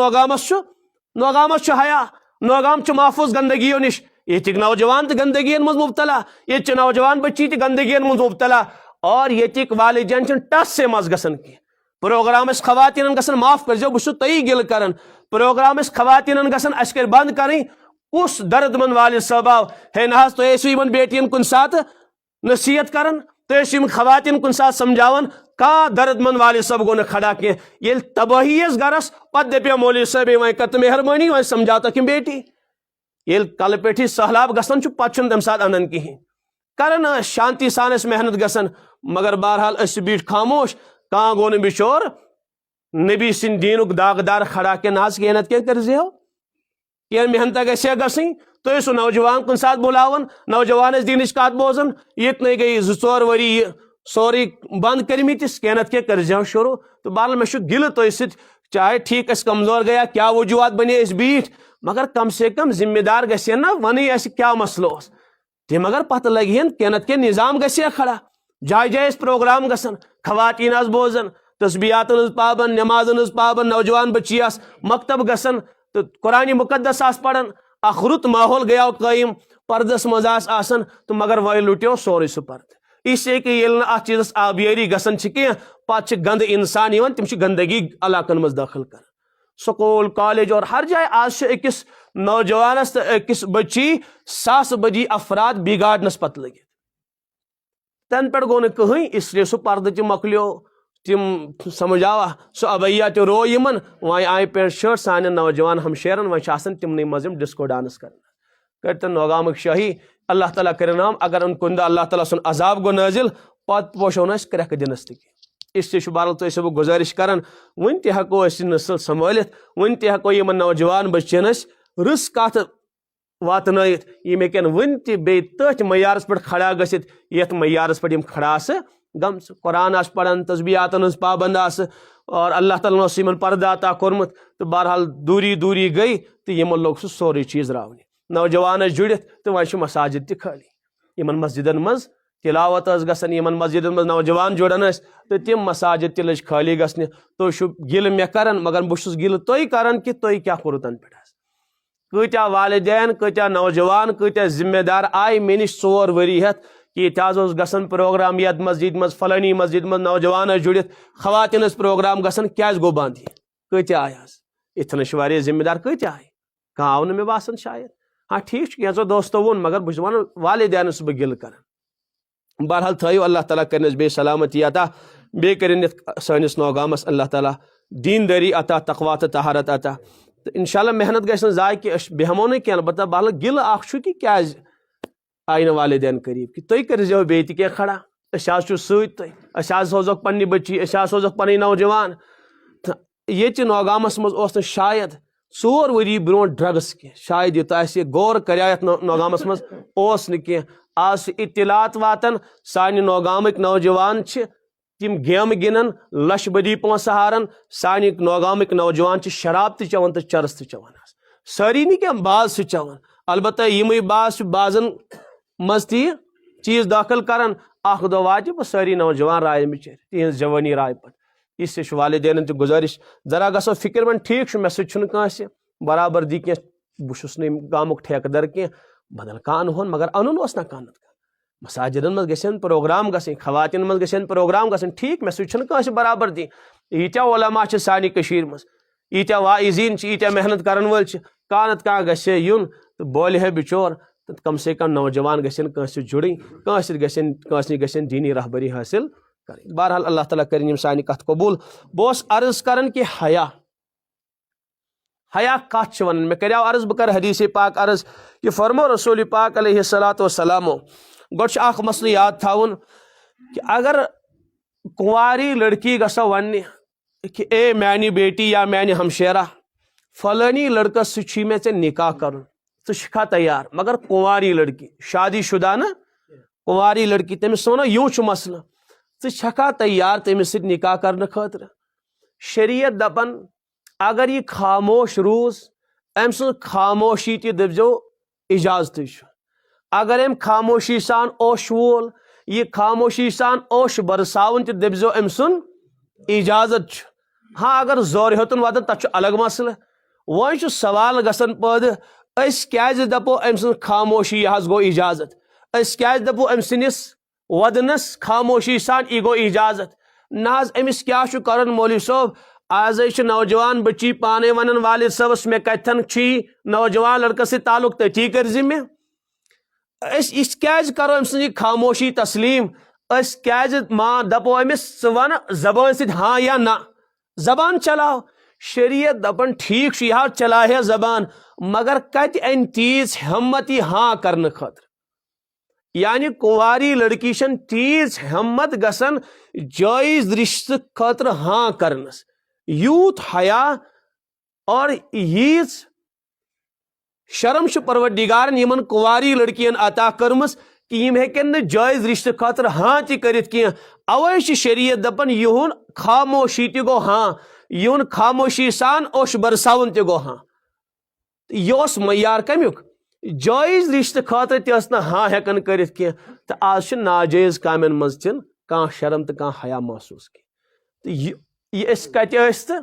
نوگامس حیا نوگام محفوظ گندگیوں نش یہ نوجوان تو گندگین مز مبتلا یہ نوجوان بچی تہ گندگین مز مبتلا اور یہ والدین ٹس سے مز گسن کی پروگرام خواتین گسن معاف کرزو بہ تی گل کران پروگرام خواتین گسن اس کر بند کریں کس درد مند والد صاحب آو ہے نا تھی بیٹین کن سات نصیحت کران تھی خواتین کن سات سمجھاون کا درد مند والد صاحب گو کھڑا کی یل تباہی اس گرس پتہ دپیا مولوی صاحب وی کر تو مہربانی وی سمجھاتا کہ بیٹی یل کل پہ سہلاب گسان پتہ تم سات انان کہین کران شانتی سان اس محنت گسان مگر بہرحال اس بیٹھ خاموش کان گو بچور نبی سن دینک داغدار کھڑا کہ ناز کی محنت کیا کر زیو کی محنت گھے گسن تھی سو نوجوان کن سات بلاون نوجوان دینچ کت بوزان یہ گئی 2-4 وری سوری بند کرمتس محنت کیا کر زیو شروع تو بہرحال میں گل تھی ست چاہے ٹھیک اس کمزور گیا کیا وجوہات بنے اس بیٹھ مگر کم سے کم ذمہ دار گھے نا ونی اس کیا مسئلہ اس تم اگر پتہ لگہن محنت کے نظام گھے کھڑا جائے جائے اس پروگرام گسن خواتین بوزن تسبیحات پابند نماز پابند نوجوان بچی مکتب گسن تو قرآن مقدس پڑھن اخ رت ماحول گیا قائم پردس مز آسن تو مگر وی لٹو سوری سہ پرد اس لیے کہ یل ات چیزس آبیاری گسن کی پتہ گند انسان تم گندگی علاقن مز داخل کر سکول کالج اور ہر جائے آج اکس نوجوانس تو اکس بچی 100 بجی افراد بگاڑنس پتہ لگت تن پہ گو کہیں اس لیے سہ پردہ تہ مکلیو تم سمجھ آوا سہ ابیا تہ رو یمن وی آئی پینٹ شرٹ سان نوجوان ہمشیرن وی تمن مز ڈسکو ڈانس کرتن نوگامک شاہی اللہ تعالیٰ کرنام اگر ان کن اللہ تعالیٰ سن عذاب گو نازل پت پوشون اس کرک دنس تہ اس لیے بہرحال تھی سب گزارش کران ون تہ ہیکو اس نسل سنبھالت ون تہ ہیکو یمن نوجوان بچین رس کت واتنائت یم ہیکن ون تہ بی تتھ معیارس پہ کھڑا گھت یت معیارس پہ کھڑا گم قرآن پڑھان تسبیحات پابند اور اللہ تعالیٰ ان پردہ عطا کورمت تو بہرحال دوری گئی تو یمن لوگ سہ سوری چیز راونہ نوجوان جڑت تو وی مساجد تہ خالی یمن مسجدن مز تلاوت گسن یمن مسجدن مز نوجوان جڑان تو تم مساجد تہ لج خالی گھنہ تھی گل مے کران مگر بہس گل تھی کران کہ تھی کیا کورو تن پہ کتیا والدین کتیا نوجوان کتیا ذمہ دار آئی مے نش 4 ؤری ہتھ کہ یہ گسن پروگرام یت مسجد مز فلانی مسجد مز نوجوان جڑت خواتین پروگرام گسن کیا گو بند یہ کتیا آئی اتنا واریاہ ذمہ دار کتیا آئی کھانا آو مے باسان شاید ہاں ٹھیک کینچو دوستو ون مگر بہت ون والدین بہ گل کران بہرحال تھو اللہ تعالیٰ کرنس بے سلامتی عطا بے کرن سانس نوگامس اللہ تعالیٰ دینداری عطا تقوا تو طہارت عطا تو انشاءاللہ محنت گھس نا ضائع کہ بہمو نا کی البتہ بہرحال گل اخ کہ کیا آئی نا والدین قریب کہ تھی کرزو بی تہ کھڑا اس ست تھی سوزوک پنہ بچی سوزوک پن نوجوان یہ نوگامس مز شاید 4 ؤری برو ڈرگس کی شاید یہ غور کریا یت نوگامس مز کی آج اطلاعات واتن سانہ نوگامک نوجوان تم گیم گنان لچھ بدی پونسہ ہاران سانہ نوگامک نوجوان شراب تہ چوان تو چرس تہ چوان ساری نی کیا باز چوان البتہ یمے باز بازن مز تہ چیز داخل کران اخ دہ واتہ بہ ساری نوجوان رائے بچر تہذ جوانی رائے پتہ اس لیے والدین تہ گزارش ذرا گھو فکر مند ٹھیک مے سہ برابردی کی بہس گامک ٹھیکدر کی بدل کان ہون مگر انن نا کانت مساجدن مز گھن پروگرام گھن خواتین مز گھن پروگرام گھن ٹھیک مے سہ برابردی یتیا علماء سانہ کشیر مز یتیا واعظین یتیا محنت کرن ول کانت کان گھے یون تو بولہ ہے بچور کم سے کم نوجوان گھن جڑیں گھن دینی رہبری حاصل کریں بہرحال اللہ تعالیٰ کریں سانہ کت قبول بہس عرض کران کہ حیا کت ون مے کریو عرض بہ کر حدیث پاک عرض کہ فرمو رسول پاک علیہ الصلوۃ والسلام گوڑ اخ مسئلہ یاد تھاون کہ اگر کنواری لڑکی گژھو ونہ کہ اے میانی بیٹی یا میانہ ہمشیرہ فلانی لڑکس سی مے ژے نکاح کرن ژھا تیار مگر کنواری لڑکی شادی شدہ نا کنواری لڑکی تمس ونو یوں مسئلہ ژھا تیار تمس سۭتۍ نکاح کرنے خاطر شریعت دپان اگر یہ خاموش روز ام سن خاموشی تہ دپزو اجازت اگر ام خاموشی سان اوش وول یہ خاموشی سان اوش برساون تہ دپزو ام سن اجازت ہاں اگر زور ہوتن ودن تک الگ مسئلہ وۄنۍ چھُ سوال گژھان پٲدٕ أسۍ کیازِ دپو أمۍ سٕنٛز خاموشی یہِ حظ گوٚو اِجازت أسۍ کیازِ دپو أمۍ سٕنٛدِس ودنس خاموشی سان یہِ گوٚو اِجازت نہ حظ أمِس کیاہ چھُ کرُن مولوی صٲب آز چھِ نوجوان بچی پانے ونان والد صٲبس مےٚ کتٮ۪ن چھی نوجوان لڑکس سۭتۍ تعلق تٔتی کٔرزِ مےٚ أسۍ یہِ کیازِ کرو أمۍ سٕنٛز یہِ خاموشی تسلیٖم أسۍ کیازِ دپو أمِس ژٕ ون زبٲنۍ سۭتۍ ہاں یا نہ زبان چلاو شریعت دپان ٹھیک چھُ یہِ حظ چلاہے زبان مگر کتہِ انہِ تیٖژ ہمت یہِ ہاں کرنہٕ خٲطرٕ یعنی کُنواری لڑکی چھن تیٖژ ہمت گژھان جٲیز رشتہٕ خٲطرٕ ہاں کرنس یوٗت حیا اور ییٖژ شرم چھُ پروردگارن یِمن کُنواری لڑکین عطا کٔرمٕژ کہ یِم ہیٚکن نہٕ جٲیز رشتہٕ خٲطرٕ ہاں تہِ کٔرِتھ کینٛہہ اوے چھِ شریعت دپان یِہُنٛد خاموشی تہِ گوٚو ہاں یِہُنٛد خاموشی سان اوٚش برساوُن تہِ گوٚو ہاں یہِ اوس معیار کمیُک جٲیز رشتہٕ خٲطرٕ تہِ ٲس نہٕ ہاں ہیٚکان کٔرِتھ کینٛہہ تہٕ آز چھِ ناجٲیز کامٮ۪ن منٛز تہِ کانٛہہ شرم تہٕ کانٛہہ حیا محسوٗس کینٛہہ تہٕ یہِ أسۍ کتہِ ٲسۍ تہٕ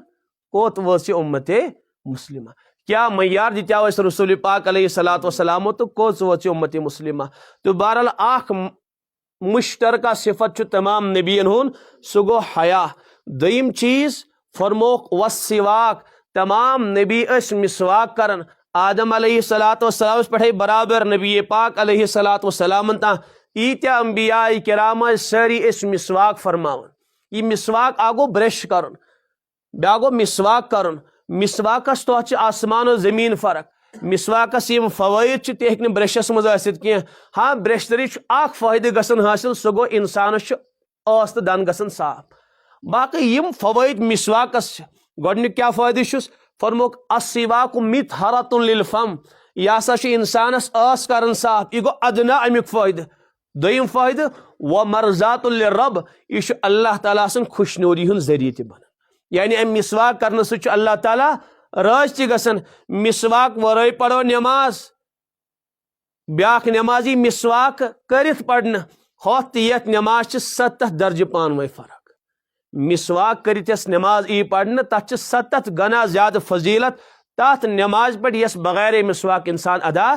کوٚت وٲژ یہِ اُمتے مُسلمہ کیا معیار دِتیاو اَسہِ رسول پاک علیہ الصلوۃ والسلامو تہٕ کوٚت وٲژ یہِ اُمتے مُسلمہ تہٕ بہرحال اکھ مشترکہ صفت چھُ تمام نبیَن ہُنٛد سُہ گوٚو حیا دوٚیِم چیٖز فرموکھ وسواک تمام نبی ٲسۍ مسواک کران آدم علیہ الصلوۃ والسلامس پٮ۪ٹھے برابر نبی پاک علیہ الصلوۃ والسلامن تام ییٖتیاہ انبیاء کرام ٲسۍ سٲری ٲسۍ مسواک فرماوان یہِ مسواک اکھ گوٚو برش کرُن بیاکھ گوٚو مسواک کرُن مسواکس تۄتھ چھِ آسمان و زمیٖن فرق مسواکس یِم فوٲیِد چھِ تہِ ہیٚکہِ نہٕ برشس منٛز ٲسِتھ کینٛہہ ہاں برش طٔریٖقہٕ چھُ اکھ فٲیدٕ گژھان حٲصِل سُہ گوٚو انسانس چھُ ٲس تہٕ دند گژھان صاف باقٕے یِم فوٲیِد مسواکس چھِ گۄڈنیُک کیاہ فٲیدٕ چھُس فرموکھ السواک مطہرۃ للفم یہِ ہسا چھُ انسانس ٲس کران صاف یہِ گوٚو ادنا امیُک فٲیدٕ دوٚیِم فٲیدٕ ومرضات للرب یہِ چھُ اللہ تعالیٰ سٕنٛز خوشنوٗدی ہُنٛد ذٔریعہٕ تہِ بنان یعنی امہِ مسواک کرنہٕ سۭتۍ چھُ اللہ تعالیٰ رٲضۍ تہِ گژھان مسواک ورٲے پرو نٮ۪ماز بیاکھ نٮ۪ماز یی مسواک کٔرِتھ پرنہٕ ہوٚتھ تہٕ یتھ نٮ۪ماز چھِ 70 درجہٕ پانہٕ ؤنۍ فرق مسواک کٔرِتھ یۄس نٮ۪ماز یی پرنہٕ تتھ چھِ 70 گنا زیادٕ فضیلت تتھ نٮ۪ماز پٮ۪ٹھ یۄس بغیر مسواک انسان ادا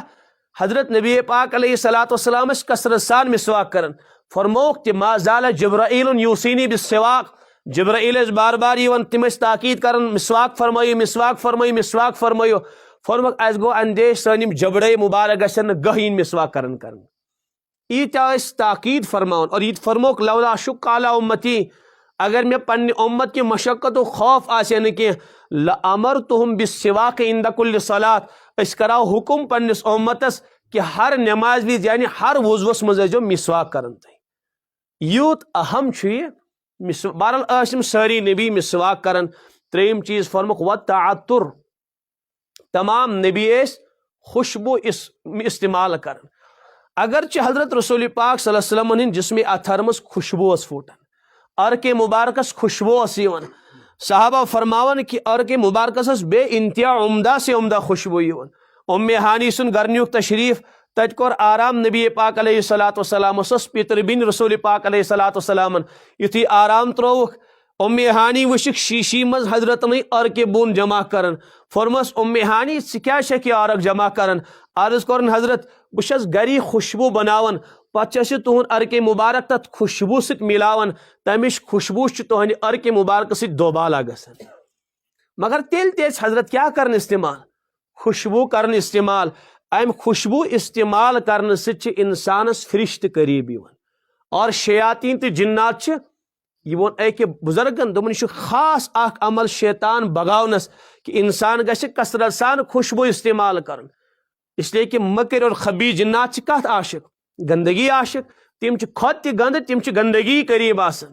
حضرت نبی پاک علیہ الصلوۃ والسلام ٲسۍ کثرت سان مسواک کران فرموکھ تہِ ما زال جبرائیل یوصینی بالسواک جبرائیل ٲسۍ بار بار یِوان تِم ٲسۍ تاکید کران مسواک فرمٲیِو مسواک فرمٲیِو مسواک فرمٲیِو فرموکھ اَسہِ گوٚو اندیش سٲنۍ یِم جبڑے مبارک گژھن نہٕ گٔہۍ یِنۍ مسواک کران ییٖتیاہ ٲسۍ تاکید فرماوان اور یہِ تہِ فرموکھ لولا اشق علی امتی اگر مےٚ پننہِ اُمت کہِ مشقتُک خوف آسہِ ہے نہٕ کینٛہہ لامرتہم بالسواک عند کل صلات أسۍ کرہاو حُکم پننِس اُمتس کہ ہر نٮ۪مازِ وِزِ یعنی ہر وضوَس منٛز ٲسۍزیو مسواک کران تُہۍ یوٗت اہم چھُ یہِ بہرحال ٲسۍ یِم سٲری نبی مسواک کران ترٛیٚیِم چیٖز فرموکھ وتعطر تمام نبی ٲسۍ خوشبو استعمال کران اگرچہ حضرت رسول پاک صلی اللہ علیہ وسلم ہٕنٛدِ جسمِ اطہر منٛز خوشبو ٲس پھوٹان عرقِ مبارکس خوشبو ٲس یِوان صحابہ فرماوان کہ عرقِ مبارکس ٲس بے انتہا عمدہ سے عمدہ خوشبو یِوان ام ہانی سُنٛد گرٕ نیوٗکھ تشریٖف تتہِ کوٚر آرام نبی پاک علیہ الصلوۃ والسلام سۄ ٲس پِتٕر بیٚنہِ رسول پاک علیہ الصلوۃ والسلامن یُتھُے آرام ترٛووُکھ ام ہانی وٕچھِکھ شیٖشی منٛز حضرتنٕے عرقہِ بۄن جمع کران فرمٲس ام ہانی ژٕ کیٛازِ چھکھ یہِ عرق جمع کران عرض کوٚرُن حضرت بہٕ چھس گری خوشبو بناوان پتہٕ چھس یہِ تُہُنٛد عرقہِ مبارک تتھ خوشبو سۭتۍ مِلاوان تمِچ خوشبو چھِ تُہنٛدِ عرقہِ مبارکہٕ سۭتۍ دوبالا گژھان مگر تیٚلہِ تہِ ٲسۍ حضرت کیٛاہ کران استعمال خوشبو کران استعمال امہِ خوشبو استعمال کرنہٕ سۭتۍ چھِ انسانس فرشتہٕ قریٖب یِوان اور شیاطیٖن تہٕ جنات چھِ یہ ووٚن أکہِ بُزرگن دوٚپُن یہِ چھُ خاص اکھ عمل شیطان بغاونس کہ انسان گژھِ کثرت سان خوشبو استعمال کرُن اس لیے کہ مکر اور خبیث جنات چھِ کتھ عاشق گندگی عاشق تِم چھِ کھۄتہٕ تہِ گنٛدٕ تِم چھِ گندگی قریٖب آسان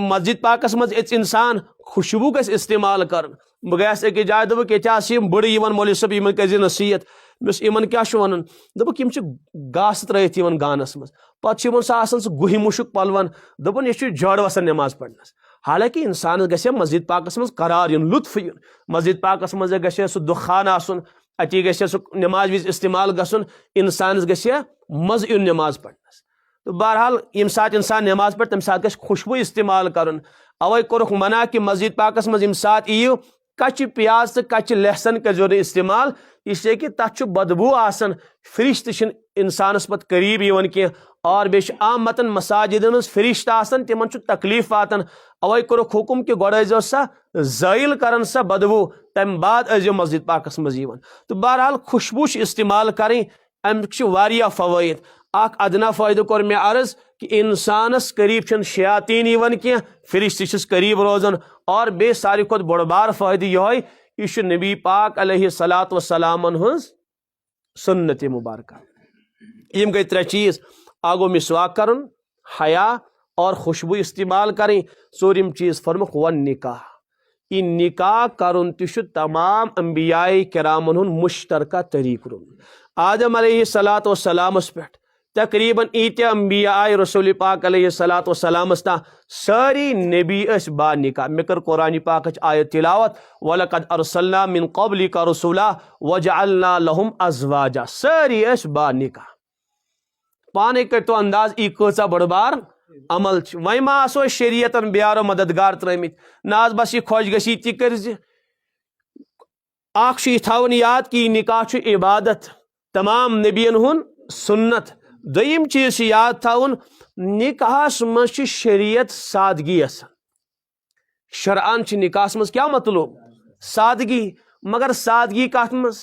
مسجد پاکس منٛز اژِ انسان خوشبو گژھِ استعمال کرُن بہٕ گٔیس أکِس جایہِ دوٚپُکھ ییٚتہِ آسہٕ یِم بٔڑٕ یِوان مولوی صٲب یِمن کٔرزِ نصیحت مےٚ دوٚپُس یِمن کیٛاہ چھُ ونُن دوٚپُکھ یِم چھِ گاسہٕ ترٲیِتھ یِوان گانس منٛز پتہٕ چھُ یِمن سُہ آسان سُہ گُہہِ مُشُک پلون دوٚپُن یہِ چھُ جڑ وسان نٮ۪ماز پرنس حالانکہِ انسانس گژھِ ہا مسجد پاکس منٛز قرار یُن لطف یُن مسجد پاکس منٛز گژھِ ہا سُہ دُخان آسُن اتی گژھِ ہا سُہ نٮ۪ماز وِزِ استعمال گژھُن انسانس گژھِ ہا مزٕ یُن نٮ۪ماز پرنس تہٕ بہرحال ییٚمہِ ساتہٕ انسان نٮ۪ماز پرِ تمہِ ساتہٕ گژھِ خوشبو استعمال کرُن اوے کورک منع کہ مسجد پاکس مز یم سات ایو کچ پیاز تو کچ لہسن کرزو استعمال اس لیے کہ تک بدبو آسان فرشت انسانس پت قریب یوان کی اور بیش عام متن مساجدن فرشت آسان تمن تکلیف واتان اوے کورک حکم کہ گوڑ ازو سا زائل کرن سا بدبو تم بعد ازو مسجد پاکس مز یوان تو بہرحال خوشبو استعمال کریں امیک واریاہ فوائد اخ ادنا فائدہ کور میں عرض کہ انسانس قریب چھن شیاطین یوان کی فرشت چھس قریب روزان اور بے ساری کھت بڑ بار فائدہ یہ یہ نبی پاک علیہ الصلاۃ والسلام ہز سنت مبارکہ یم گئی ترے چیز آگو مسواک کرن حیا اور خوشبو استعمال کریں ژوٗرِم چیز فرمک ون نکاح یہ نکاح کرن تہ تمام انبیاء کرامن ہن مشترکہ طریق رون آدم علیہ الصلاۃ والسلام پہ تقریباً ایتیا انبیاء آئے رسول پاک علیہ الصلاۃ والسلام تا ساری نبی اس با نکاح میں کر قرآن پاک آیت تلاوت وَلَقَدْ أَرْسَلْنَا مِن قَبْلِكَ رُسُلًا وَجَعَلْنَا لَهُمْ أَزْوَاجًا ساری اس با نکاح پانے کر تو انداز ای کچا بڑ بار عمل وی ما آسو شریعتن بیارو مددگار ترمت ناز بس یہ خوش گسی تی کرز اخ تھاون یاد کہ نکاح عبادت تمام نبیین ہن سنت دویم چیز یاد تھاون نکاحس مز شریعت سادگی شرعن نکاحس مز کیا مطلوب سادگی مگر سادگی کت مز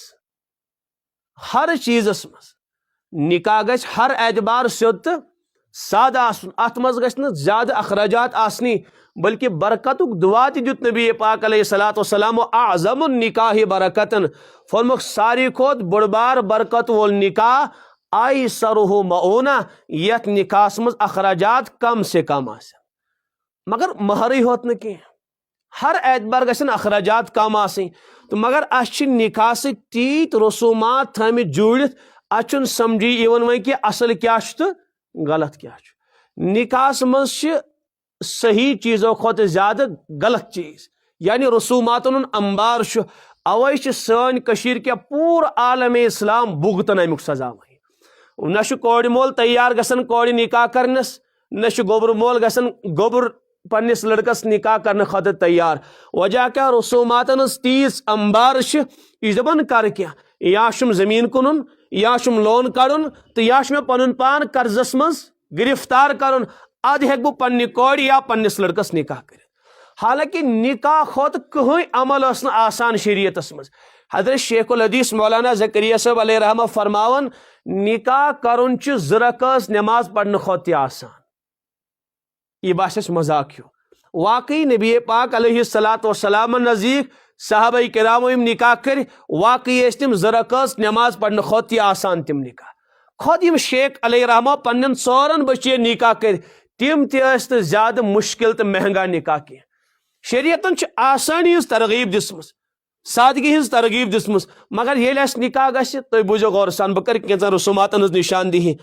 ہر چیزس مز نکاح گژھِ ہر اعتبار سیود تو سادہ آسن ات مز گژھِ نہٕ زیادہ اخراجات آسنی بلکہ برکتک دعا تہ دیت نبی پاک علیہ الصلاۃ والسلام اعظم النکاح برکتن فرمک ساری کھوت بڑ بار برکت وول نکاح آئی سرہ معونہ یت نکاحس مز اخراجات کم سے کم آسن مگر مہرے ہوت نہ کی ہر اعتبار گژھن اخراجات کم آسن تو مگر اس نکاح سی تیت رسومات تھامت جوڑت اچھن سمجھی ایون وی کہ اصل کیا تو غلط کیا نکاحس مز صحیح چیزوں کھت زیادہ غلط چیز یعنی رسوماتن انبار اوے سن کشیر کے پور عالم اسلام بھگتن امیک سزا نہ کور مول تیار گژھن کور نکاح کرنس نہ گوبر مول گژھن گوبر پنس لڑکس نکاح کرنے خاطر تیار وجہ کیا رسوماتن تیز انبار یہ دپان کر کیا یا زمین کنن یا لون کڑن تو یا پن پان قرضس مز گرفتار کرن اد ہیک بہ پنہ کور یا پنس لڑکس نکاح کر حالانکہ نکاح کھت کہیں عمل اس آسان شریعتس مز حضرت شیخ الحدیث مولانا زکریا صاحب علیہ رحمہ فرماون نکاح کرن زرکس نماز پڑھنے کھت تہ آسان یہ باسس مذاق ہو واقعی نبی پاک علیہ الصلاۃ والسلام نزدیک صحابہ کرام یم نکاح کر واقعی تم زرکس نماز پڑھنے کھت تہ آسان تم نکاح خود یم شیخ علیہ رحمہ پنن ژورن بچے نکاح کر تم تہ زیادہ مشکل تو مہنگا نکاح کی شریعتن آسانی ہز ترغیب دسم سادگی ہز ترغیب دسم مگر ییٚلہِ اس نکاح گژھِ تُہۍ بوٗزِو غور سان بہٕ کرٕ کینٛژن رسوماتن ہٕنٛز نشاندہی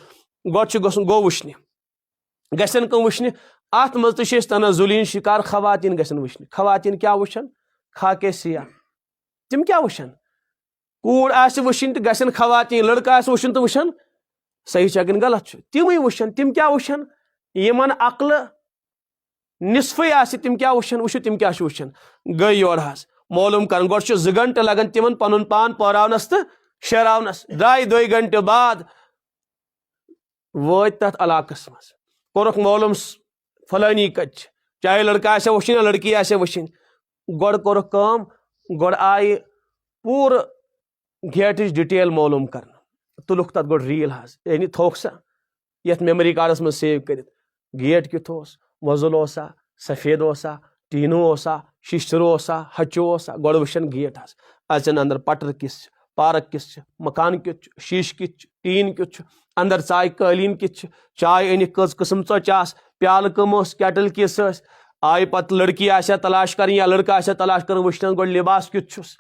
گۄڈٕ چھُ گژھُن گوٚو وٕچھنہِ گژھن کٕم وٕچھنہِ اتھ منٛز تہِ چھِ أسۍ تنزُلی ہٕنٛدۍ شکار خواتیٖن گژھن وٕچھنہِ خواتیٖن کیٛاہ وٕچھن خاکے سیاہ تِم کیٛاہ وٕچھن کوٗر آسہِ وٕچھِنۍ تہٕ گژھن خواتیٖن لڑکہٕ آسہِ وٕچھُن تہٕ وٕچھن صحیح چھا کِنہٕ غلط چھُ تِمٕے وٕچھن تِم کیٛاہ وٕچھن یِمن عقلہٕ نصفے آسہِ تِم کیٛاہ وٕچھن وٕچھِو تِم کیٛاہ چھِ وٕچھن گٔے یورٕ حظ معلوم کرن گۄڈٕ چھُ 2 گنٹہٕ لگان تِمن پنُن پان پٲراونس تہٕ شیراونس 2.5 گنٹہٕ بعد وٲتۍ تتھ علاقس منٛز کوٚرُکھ معلوم فلٲنی کتہِ چھِ چاہے لڑکہٕ آسہِ وٕچھِنۍ یا لڑکی آسہِ وٕچھِنۍ گۄڈٕ کوٚرُکھ کٲم گۄڈٕ آیہِ پوٗرٕ گیٹٕچ ڈِٹیل معلوم کرنہٕ تُلُکھ تتھ گۄڈٕ ریٖل حظ یعنی تھوٚوکھ سا یتھ میموری کارڈس منٛز سیو کٔرِتھ گیٹ کیُتھ اوس وۄزُل اوسا سفید اوسا ٹیٖنوٗ اوسا شیشتٕروٗ اوسا ہچوٗ اوسا گۄڈٕ وٕچھن گیٹ حظ اژن اندر پٹر کِس چھِ پارک کِس چھِ مکان کیُتھ چھُ شیٖشہٕ کِتھ چھُ ٹیٖن کیُتھ چھُ اندر ژاے قٲلیٖن کِتھ چھِ چاے أنِکھ کٔژ قٕسم ژۄچہِ آسہٕ پیالہٕ کٕم ٲس کیٹل کِس ٲسۍ آیہِ پتہٕ لڑکی آسیا تلاش کرٕنۍ یا لڑکہٕ آسیا تلاش کرُن وٕچھنس گۄڈٕ لباس کیُتھ چھُس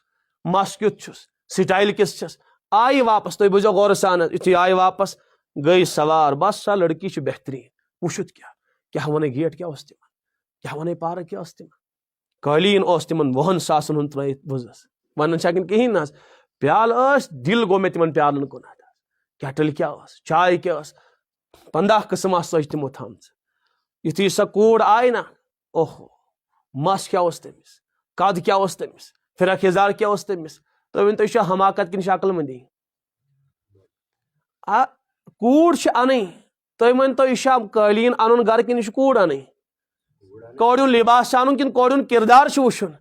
مس کیُتھ چھُس سٹایل کِس چھس آیہِ واپس تُہۍ بوٗزِو غورٕ سان یُتھُے آیہِ واپس گٔے سوار بس سۄ لڑکی چھِ بہتریٖن وٕچھُتھ کیٛاہ ونے گیٹ کیٛاہ اوس تِمن کیٛاہ ونے پارک کیٛاہ اوس تِمن قٲلیٖن اوس تِمن 20 ساسن ہُنٛد ترٲیِتھ وٕزس ونان چھا کِنہٕ کِہیٖنۍ نہ حظ پیالہٕ ٲسۍ دِل گوٚو مےٚ تِمن پیالن کُن کیٹل کیٛاہ ٲس چاے کیٛاہ ٲس 15 قٕسم آسہٕ ژۄچہِ تِمو تھامژٕ یُتھُے سۄ کوٗر آیہِ نا اوہو مس کیا تمس قد کیا تمس فراق یزار کیا تمس تو ون تو حماقت کن شکل مندی کوڑ ان تھی ون تو یہ قالین ان گھر کن یہ کوڑ ان کوڑ لباس ان کن کوڑ کردار وچن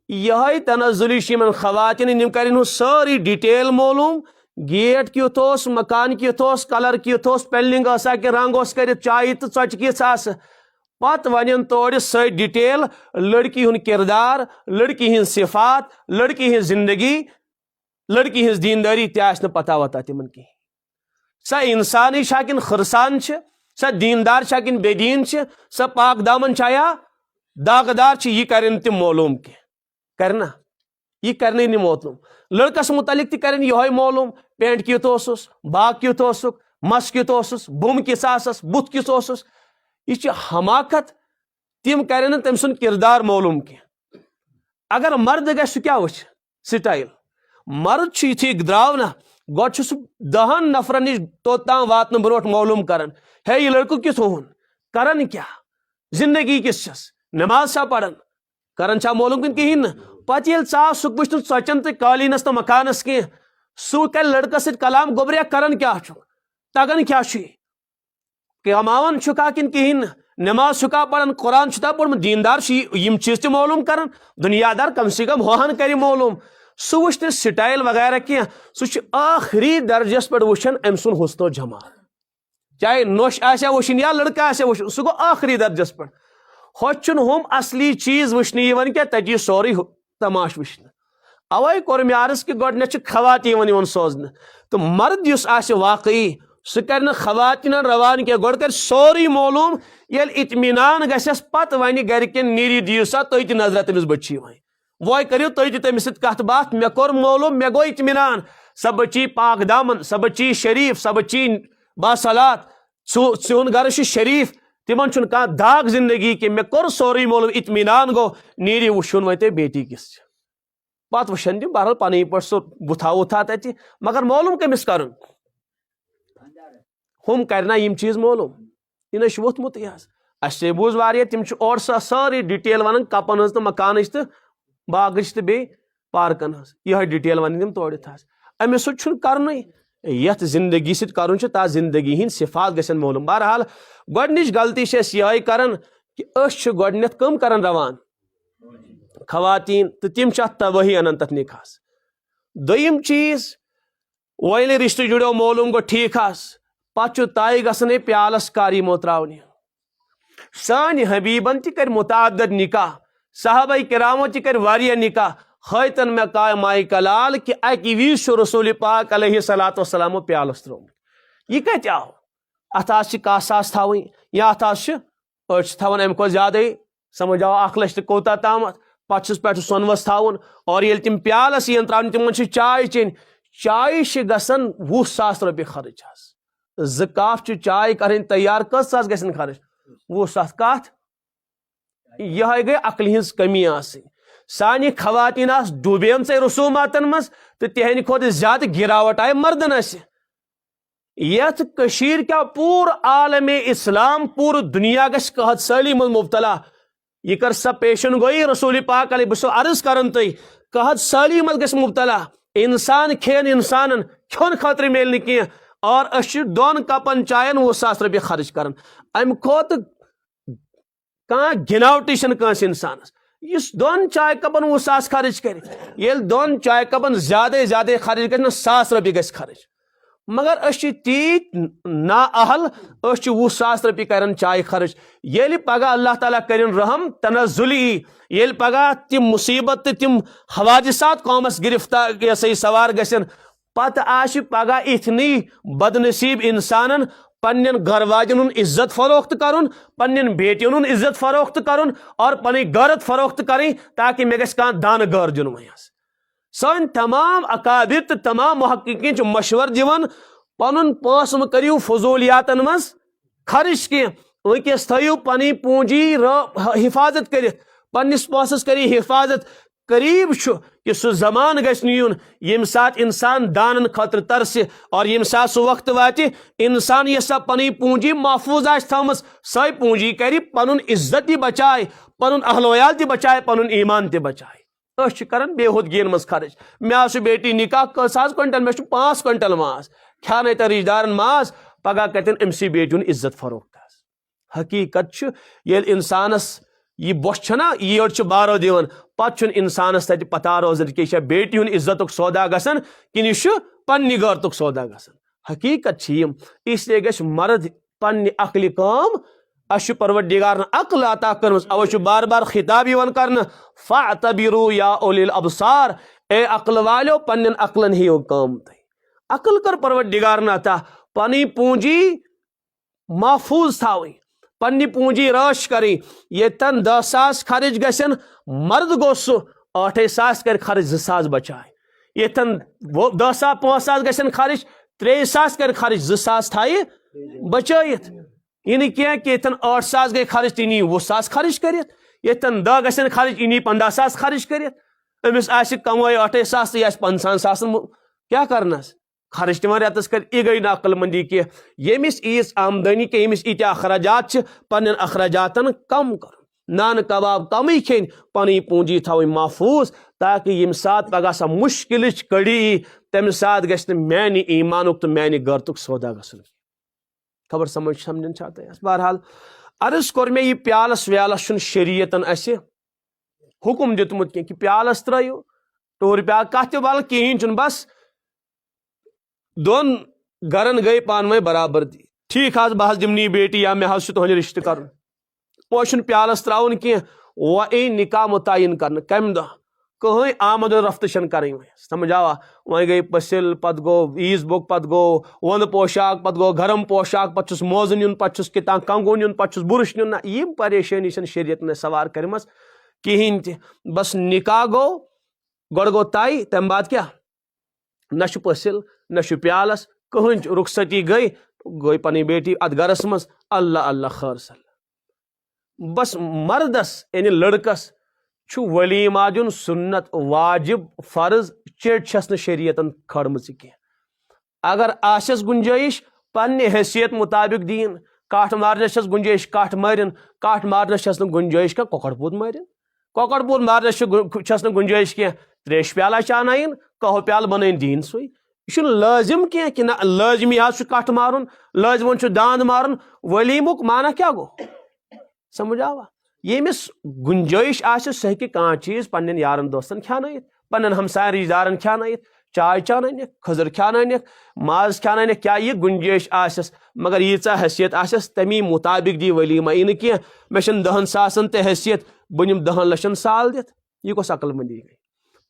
یہ تنزلی خواتین کرن ساری ڈیٹیل معلوم گیٹ کیت مکان کیت کلر کیت پینلنگ کہ رنگ کر چائے تو ژۄچہِ کِژھ پتہ ون تور سی ڈیٹیل لڑکی ہند کردار لڑکی ہند صفات لڑکی ہند زندگی لڑکی ہز دینداری تہ پتہ وتہ تمن کہیں سا انسانی کن خرسان سا دیندار کن بے دین سا پاک دامن یا داغدار یہ کرن تم معلوم کی کرنا یہ کرنے نہیں معلوم لڑکس متعلق تہ کرن یہ معلوم پینٹ کیت باغ کیت مس کیت بم کس بت کس یہ حماقت تم کرن تم سن کردار معلوم کی اگر مرد گھس سہ کیا وچھ سٹائل مرد یتھی درو نا گوڈ سہ 10 نفرن نش توتام واتن برونٹ معلوم کران ہے یہ لڑکہ کت ہون کران کیا زندگی کس چھس نماز چھا پڑھان کران چھا معلوم کن کہین پتہ یل ژا سک وچھ ژۄچن تو قالینس تو مکانس کی سہ کر لڑکس ست کلام گوبریا کران کیا تگان کیا کماون چھکا کن کہین نماز چھکا پڑھان قرآن چھتا پوڑمت دیندار یم چیز تہ معلوم کران دنیا دار کم سے کم ہوہن کر معلوم سہ وچھ نہ سٹائل وغیرہ کی سہ آخری درجس پہ وچھان ام سن حسن و جمال چاہے نوش آسیا وچھن یا لڑکہ آسیا وچھن سہ گو آخری درجس پہ ہوچن ہم اصلی چیز وچھن یوان کیا تجی سوری تماش وچھن اوے کور مے عرض کہ گۄڈنیتھ چھ خواتین یوان سوزن تو مرد یس آسہ واقعی سہ کر خواتین روان کی گۄڈ کر سوری معلوم یل اطمینان گھس پتہ ون گرکن نیری دیو سا تھی تہ نظر تمس بچی وہ کرو تھی تہ تمس ست کت بات مے کور معلوم مے گو اطمینان سا بچی پاک دامن سا بچی شریف سا بچی باصلات سون گھر شریف تمن چھ کھانا داغ زندگی کی مے کور سوری معلوم اطمینان گو نیری وشن وے بیٹی کس پتہ وچن تم بہرحال پن پہ سہ بتھا وتھا تتہ مگر معلوم کمس کرن ہم کرنا یم چیز معلوم یہ نش ووتمت یہ بوز واریاہ تم اور سا ساری ڈیٹیل ونان کپن ہز تو مکان تو باغچ تو بی پارکن ہز یہ ڈیٹیل ون تم توڑت امس سن کرن یت زندگی ست کرن تا زندگی ہند صفات گھن معلوم بہرحال گۄڈنچ غلطی یہ کران کہ اس گۄڈنیتھ کم کران روان خواتین تو تم تباہی انان تک نکاحس دویم چیز ویل رشتہ جڑو معلوم گو ٹھیک پتہ طے گھن پیالس کار یمو تراونہ سان حبیبن تہ کر متعدد نکاح صحابہ کرامو تہ کر واریاہ نکاح حیتن میں مائی کلال کہ اکی ویز رسول پاک علیہ الصلوۃ والسلام پیالس ترومت یہ کت آو ات کاہ ساس تھوین یا ات أڑ تھوان امہ کھۄتہٕ زیادے سمجھ آو 1 لچھ تہ کوتاہ تامتھ پتہ پہ سۄنوس تھاون اور ییٚلہِ تم پیالس ین تراون تمن چائے چیٚنۍ چائے گژھان 20,000 رۄپیہِ خرچ 2 کپ چائے کریں تیار کٔژ گژھن خرچ 20,000 کت یہ گئی عقل ہز کمی سانہ خواتین ڈوبیم رسوماتن مز تو تہند کھۄتہٕ زیادہ گراوٹ آئی مردن یت کشیر کیا پور عالم اسلام پور دنیا گھس قحط سالی من مبتلا یہ کر سا پیشن گوئی رسول پاک علیہ بس عرض کرن تھی قحط سالی من گھس مبتلا انسان کھین انسان کھون خاطر میل کی اور اس 2 کپن چائن 20,000 رۄپیہِ خرچ کران ام کھوت کان گناوٹی کنس انسانس اس 2 چائے کپن 20,000 خرچ کر یل 2 چائے کپن زیادہ زیادہ خرچ کر 100 رۄپیہِ گژھِ خرچ مگر اس تیت نا اہل اس 20,000 رۄپیہِ کران چائے خرچ یل پگہ اللہ تعالیٰ کرن رحم تنزلی یل پگہ تم مصیبت تو تم حوادثات قومس گرفتار یہ سوار گھن پتہ آش پگہ اتنی بدنصیب انسانن پنن گھر واجن عزت فروخت کرن پنن بیٹین عزت فروخت کرن اور پنی غیرت فروخت کریں تاکہ مے گھس کان دان غیر دین سن تمام اکابر تو تمام محققین مشور دیوان پن پونس کریو فضولیاتن مز خرچ کی ونکس تھیو پنی پونجی حفاظت کرت پنس پونسس کری حفاظت قریب کہ سہ زمان گژھِ یُن یم سات انسان دانن خاطر ترسہِ اور یم سات سہ وقت واتہِ انسان یہ سا پنٕنۍ پونجی محفوظ آسہِ تھٲومٕژ سۄے پونجی کرِ پنُن عزت تہِ بچائے پنُن اہل ویال تہِ بچائے پنُن ایمان تہِ بچائے أسۍ چھِ کران بےہودگین منٛز خرچ مےٚ آو سُہ بیٹی نکاح کٔژ حظ کوینٹل مےٚ چھُ 5 کوینٹل ماز کھیانٲیتن رشتہٕ دارن ماز پگاہ کتٮ۪ن أمسٕے بیٹہِ ہُنٛد عزت فروخت حظ حقیقت چھُ ییٚلہِ انسانس یہ بوٚچھ چھنا یٔڑ چھُ بارو دِوان پتہٕ چھُنہٕ انسانس تتہِ پتہ روزان کہ یہِ چھا بیٹی ہُنٛد عزتُک سودا گژھان کِنہٕ یہِ چھُ پننہِ غٲرتُک سودا گژھان حقیقت چھِ یِم اس لیے گژھِ مرد پننہِ عقلہِ کٲم اسہِ چھُ پروردگارن عقل عطا کٔرمٕژ اوے چھُ بار بار خطاب یِوان کرنہٕ فاعتبروا یا اولی الابصار اے عقل والیو پننٮ۪ن عقلن ہیٚیِو کٲم تُہۍ عقل کٔر پروردگارن عطا پنٕنۍ پونجی محفوظ تھاوٕنۍ پننہِ پونجی رٲچھ کرٕنۍ ییٚتٮ۪ن 10 ساس خرچ گژھن مرد گوٚو سُہ 8 ساس کرِ خرچ 2 ساس بچائے ییٚتٮ۪ن 5 ساس گژھن خرچ 3 ساس کرِ خرچ 2 ساس تھایہِ بچٲیِتھ یہ نہٕ کینٛہہ کہ ییٚتٮ۪ن 8 ساس گٔے خرچ تہِ نی 20 ساس خرچ کٔرِتھ ییٚتٮ۪ن 10 گژھن خرچ یہِ نی 15 ساس خرچ کٔرِتھ أمِس آسہِ کمٲے 8 ساس تہٕ یہِ آسہِ 15 ساسن کیٛاہ کرنس خرچ تِمن رٮ۪تس کر یہِ گٔے نہٕ عقل مندی کینٛہہ ییٚمِس ییٖژ آمدنی کہ ییٚمِس ییٖتیٛاہ اخراجات چھِ پننٮ۪ن اخراجاتن کم کرُن نانہٕ کباب کمٕے کھیٚنۍ پنٕنۍ پونجی تھاوٕنۍ محفوظ تاکہ ییٚمہِ ساتہٕ پگاہ سۄ مُشکلٕچ کڑی یی تمہِ ساتہٕ گژھِ نہٕ میانہِ ایمانُک تہٕ میانہِ غٲرتُک سودا گژھُن خبر سمجھن چھا تۄہہِ بہرحال عرض کوٚر مےٚ یہِ پیالس ویالس چھُنہٕ شریعتن اسہِ حُکم دیُتمُت کینٛہہ کہ پیالس ترٲیِو ٹوٗرِ پیالہٕ کتھ تہِ ول کہیٖنۍ چھُنہٕ بس دۄن گرن گٔے پانہٕ ؤنۍ برابردی ٹھیٖک حظ بہٕ حظ دِمہٕ نہٕ یہِ بیٹی یا مےٚ حظ چھُ تُہنٛدِ رشتہٕ کرُن وۄنۍ چھُنہٕ پیالس تراوُن کینٛہہ وۄنۍ یی نکاح مُتعین کرنہٕ کمہِ دۄہ کٕہٕنۍ آمد و رفت چھنہٕ کرٕنۍ وۄنۍ سمجھ آوا وۄنۍ گٔے پٔسِل پتہٕ گوٚو عیٖز بوٚگ پتہٕ گوٚو وندٕ پوشاک پتہٕ گوٚو گرم پوشاک پتہٕ چھُس موزٕ نیُن پتہٕ چھُس کتان کنگوٗ نیُن پتہٕ چھُس بُرُش نیُن نہ یِم پریشٲنی چھنہٕ شریعتن اسہِ سوار کٔرمٕژ کہیٖنۍ تہِ بس نکاح گوٚو گۄڈٕ گوٚو طے تمہِ بعد کیٛاہ نہ چھُ پٔسِل نہ چھُ پیالس کٕہٕنۍ رخصتی گٔے پنٕنۍ بیٹی اتھ گرس منٛز اللہ اللہ خٲر صلی بس مردس یعنی لڑکس چھُ ولیمہ دیُن سنت واجب فرض چیٚٹۍ چھس نہٕ شریعتن کھٲڑمٕژ کینٛہہ اگر آسٮ۪س گُنجٲیِش پننہِ حیثیت مطابق دِیِن کٹھ مارنس چھس گُنجٲیِش کٹھ مٲرِن کٹھ مارنس چھس نہٕ گُنجٲیِش کینٛہہ کۄکر پوٗت مٲرِن کۄکر پوٗت مارنس چھس نہٕ گُنجٲیِش کینٛہہ تریشہِ پیالہ چھِ انٲیِن کہوٕ پیالہٕ بنٲیِن دِیِن سُے یہ چھُنہٕ لٲزم کینٛہہ کہ نہ لٲزمی حظ چھُ کٹھ مارُن لٲزمن چھُ داند مارُن ولیٖمُک معنی کیٛاہ گوٚو سمجھ آوا ییٚمِس گُنجٲیِش آسہِ سُہ ہیٚکہِ کانٛہہ چیٖز پننٮ۪ن یارن دوستن کھیانٲیِتھ پننٮ۪ن ہمساین رشتہٕ دارن کھیانٲیِتھ چاے چانٲنِکھ کھٔزٕر کھیانٲنِکھ ماز کھیانٲنِکھ کیٛاہ یہِ گُنجٲیِش آسٮ۪س مگر ییٖژاہ حیثیت آسٮ۪س تمی مطابق دی ولیٖمہ یہِ نہٕ کینٛہہ مےٚ چھنہٕ 10 ساسن تہِ حیثیت بہٕ نِمہٕ 10 لچھن سال دِتھ یہِ کۄس عقل مندی گٔے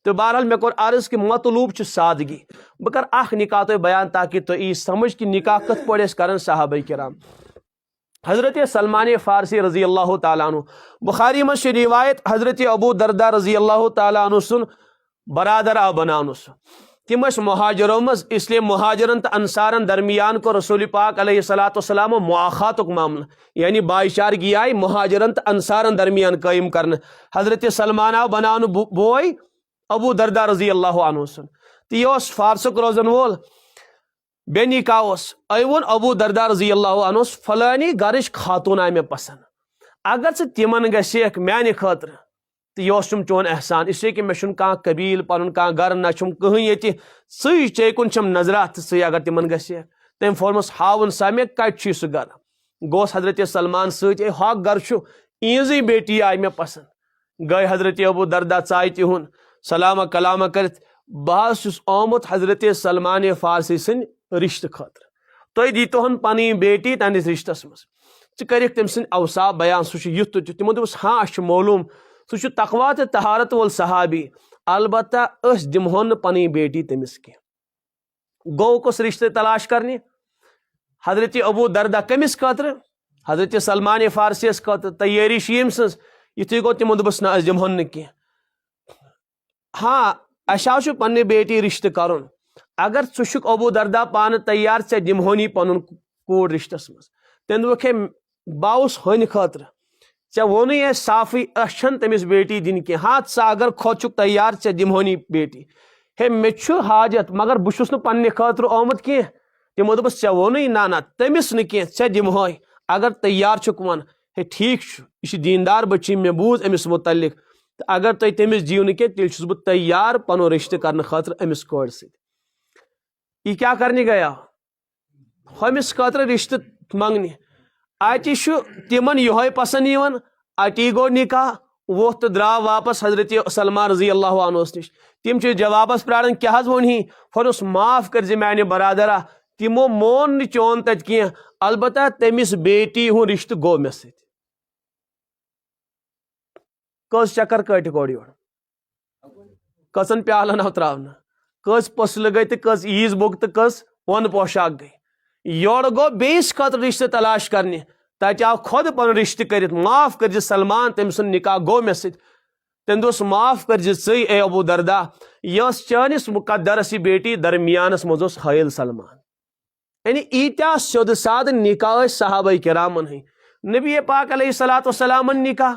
تہٕ بہرحال مےٚ کوٚر عرض کہ مطلوب چھُ سادگی بہٕ کرٕ اکھ نکاح تۄہہِ بیان تاکہ تۄہہِ یی سمجھ کہ نکاح کِتھ پٲٹھۍ ٲسۍ کران صحابہ کرام حضرت سلمان فارسی رضی اللہ تعالیٰ عنہ بخاری منٛز چھِ روایت حضرت ابو دردہ رضی اللہ تعالیٰ عنہ سُنٛد برادر آو بناونہٕ سُہ تِم ٲسۍ مہاجرو منٛز اس لیے مہاجرن تہٕ انصارن درمیان کوٚر رسول پاک علیہ الصلوۃ والسلام مواخاتُک معاملہٕ یعنی بھایی چارگی آیہِ مہاجرن تہٕ انصارن درمیان قٲیِم کرنہٕ حضرت سلمان آو بناونہٕ بوے ابو دردہ رضی اللہ عنہ سُنٛد تہٕ یہِ اوس فارسُک روزن وول بے نکاح اوس أمۍ ووٚن ابو دردہ رضی اللہ عنہ فلٲنی گرٕچ خاتوٗن آے مےٚ پسنٛد اگر ژٕ تِمن گژھکھ میانہِ خٲطرٕ تہٕ یہِ اوسُم چون احسان اس لیے کہ مےٚ چھُنہٕ کانٛہہ قبیٖل پنُن کانٛہہ گرٕ نہ چھُم کٕہٕنۍ ییٚتہِ ژٕے ژےٚ کُن چھم نظرا تہٕ ژٕے اگر تِمن گژھکھ تٔمۍ فورمس ہاوُن سا مےٚ کتہِ چھُے سُہ گرٕ گوٚوس حضرت سلمان سۭتۍ اے ہۄکھ گرٕ چھُ ایٖژٕے بیٹی آیہِ مےٚ پسنٛد گٔے حضرت ابو دردہ ژاے تِہُنٛد سلامہ کلامہ کٔرِتھ بہٕ حظ چھُس آمُت حضرت سلمان فارسی سٕنٛدِ رشتہٕ خٲطرٕ تُہۍ دیٖتوہن پنٕنۍ بیٹی تہنٛدِس رشتس منٛز ژٕ کٔرِکھ تٔمۍ سٕنٛدۍ اوصاف بیان سُہ چھُ یُتھ تہٕ تیُتھ تِمو دوٚپُس ہاں اَسہِ چھُ معلوٗم سُہ چھُ تقوا تہٕ طہارت وول صحابی البتہ أسۍ دِمہون نہٕ پنٕنۍ بیٹی تٔمِس کینٛہہ گوٚو کُس رشتہٕ تلاش کرنہِ حضرت ابو دردہ کٔمِس خٲطرٕ حضرت سلمان فارسی یس خٲطرٕ تیٲری چھِ ییٚمۍ سٕنٛز یِتھُے گوٚو تِمو دوٚپُس نہ أسۍ دِمہون نہٕ کینٛہہ ہاں اَسہِ حظ چھُ پننہِ بیٹی رشتہٕ کرُن اگر ژٕ چھُکھ ابو دردہ پانہٕ تیار ژےٚ دِمہونی پنُن کوٗر رشتس منٛز تٔمۍ دوٚپُکھ ہے بہٕ آوُس ہُنہِ خٲطرٕ ے وونی ہے صافی اچھن تمس بیٹی دن کی ہاں ثہ اگر کھوت تیار ے دمہونی بیٹی ہے مے حاجت مگر بہس نا پنہ خاطر آمت کی تمو دس ے وونی نا تمس نا کی ے دمہوے اگر تیار چھک ون ہے ٹھیک یہ دیندار بچی مے بوز امس متعلق تو اگر تھی تمس دیو نا کی تیل چھس بہ تیار پن رشتہ کرنے خاطر امس کور ست یہ کیا کرنے گیا ہمس خاطر رشتہ منگنہ اتہ تمن یہ پسند یوان اتی گو نکاح ووت تو درا واپس حضرت سلمان رضی اللہ عنہ نش تم جوابس پرارن کیا حض ونی فرس معاف کر میانہ برادرہ تمو مون چون تت کی البتہ تمس بیٹی ہن رشتہ گو مے ست کس چکر کٹ کوڑ یور کسن پیالن آو تراؤن کس پسل گئی تو کس عیز بک تو کس ون پوشاک گئی یور گو بیس خاطر رشتہ تلاش کرنے تتہ آو خود پن رشتہ کرت معاف کر سلمان تم سن نکاح گو مے ست تم دس معاف کر ژے اے ابو دردا یس چانس مقدرس یہ بیٹی درمیانس مز حائل سلمان یعنی ایتیا سیود ساد نکاح صحابہ کرامن ہند نبی پاک علیہ الصلوۃ والسلام نکاح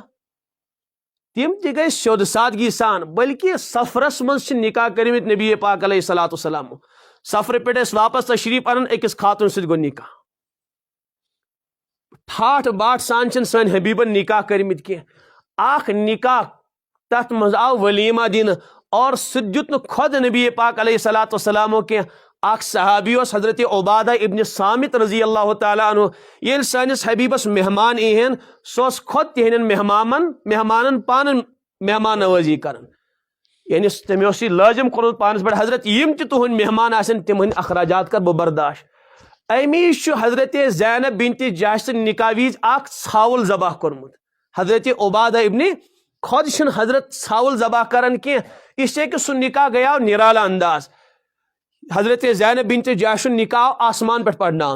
تم تہ گئی سیود سادگی سان بلکہ سفرس مز نکاح کرمت نبی پاک علیہ الصلوۃ والسلام سفر پہ واپس تشریف ان أکس خاتون ست گو نکاح ٹھاٹ باٹ سان سن حبیبن نکاح کرمت کی اخ نکاح تت مز آو ولیمہ دن اور سہ دیت خود نبی پاک علیہ الصلوۃ والسلام کی اخ صحابی حضرت عبادہ ابن صامت رضی اللہ تعالیٰ عنہ یل سانس حبیبس مہمان ایہن سوس خود تہن مہمانن پان مہمان نوازی کرن یعنی تمہ یہ لازم کورمت پانس پہ حضرت یم تہ تہند مہمان آسن تم ہند اخراجات کر بہ برداشت امی حضرت زینب بنت جحش نکاح ویز اخ ژھاول ذبح کورمت حضرت عبادہ ابن خود حضرت ژھاول ذبح کران کی اس کہ سہ نکاح گیا نرالا انداز حضرت زینب بنت جحش نکاح آسمان پہ پڑھنا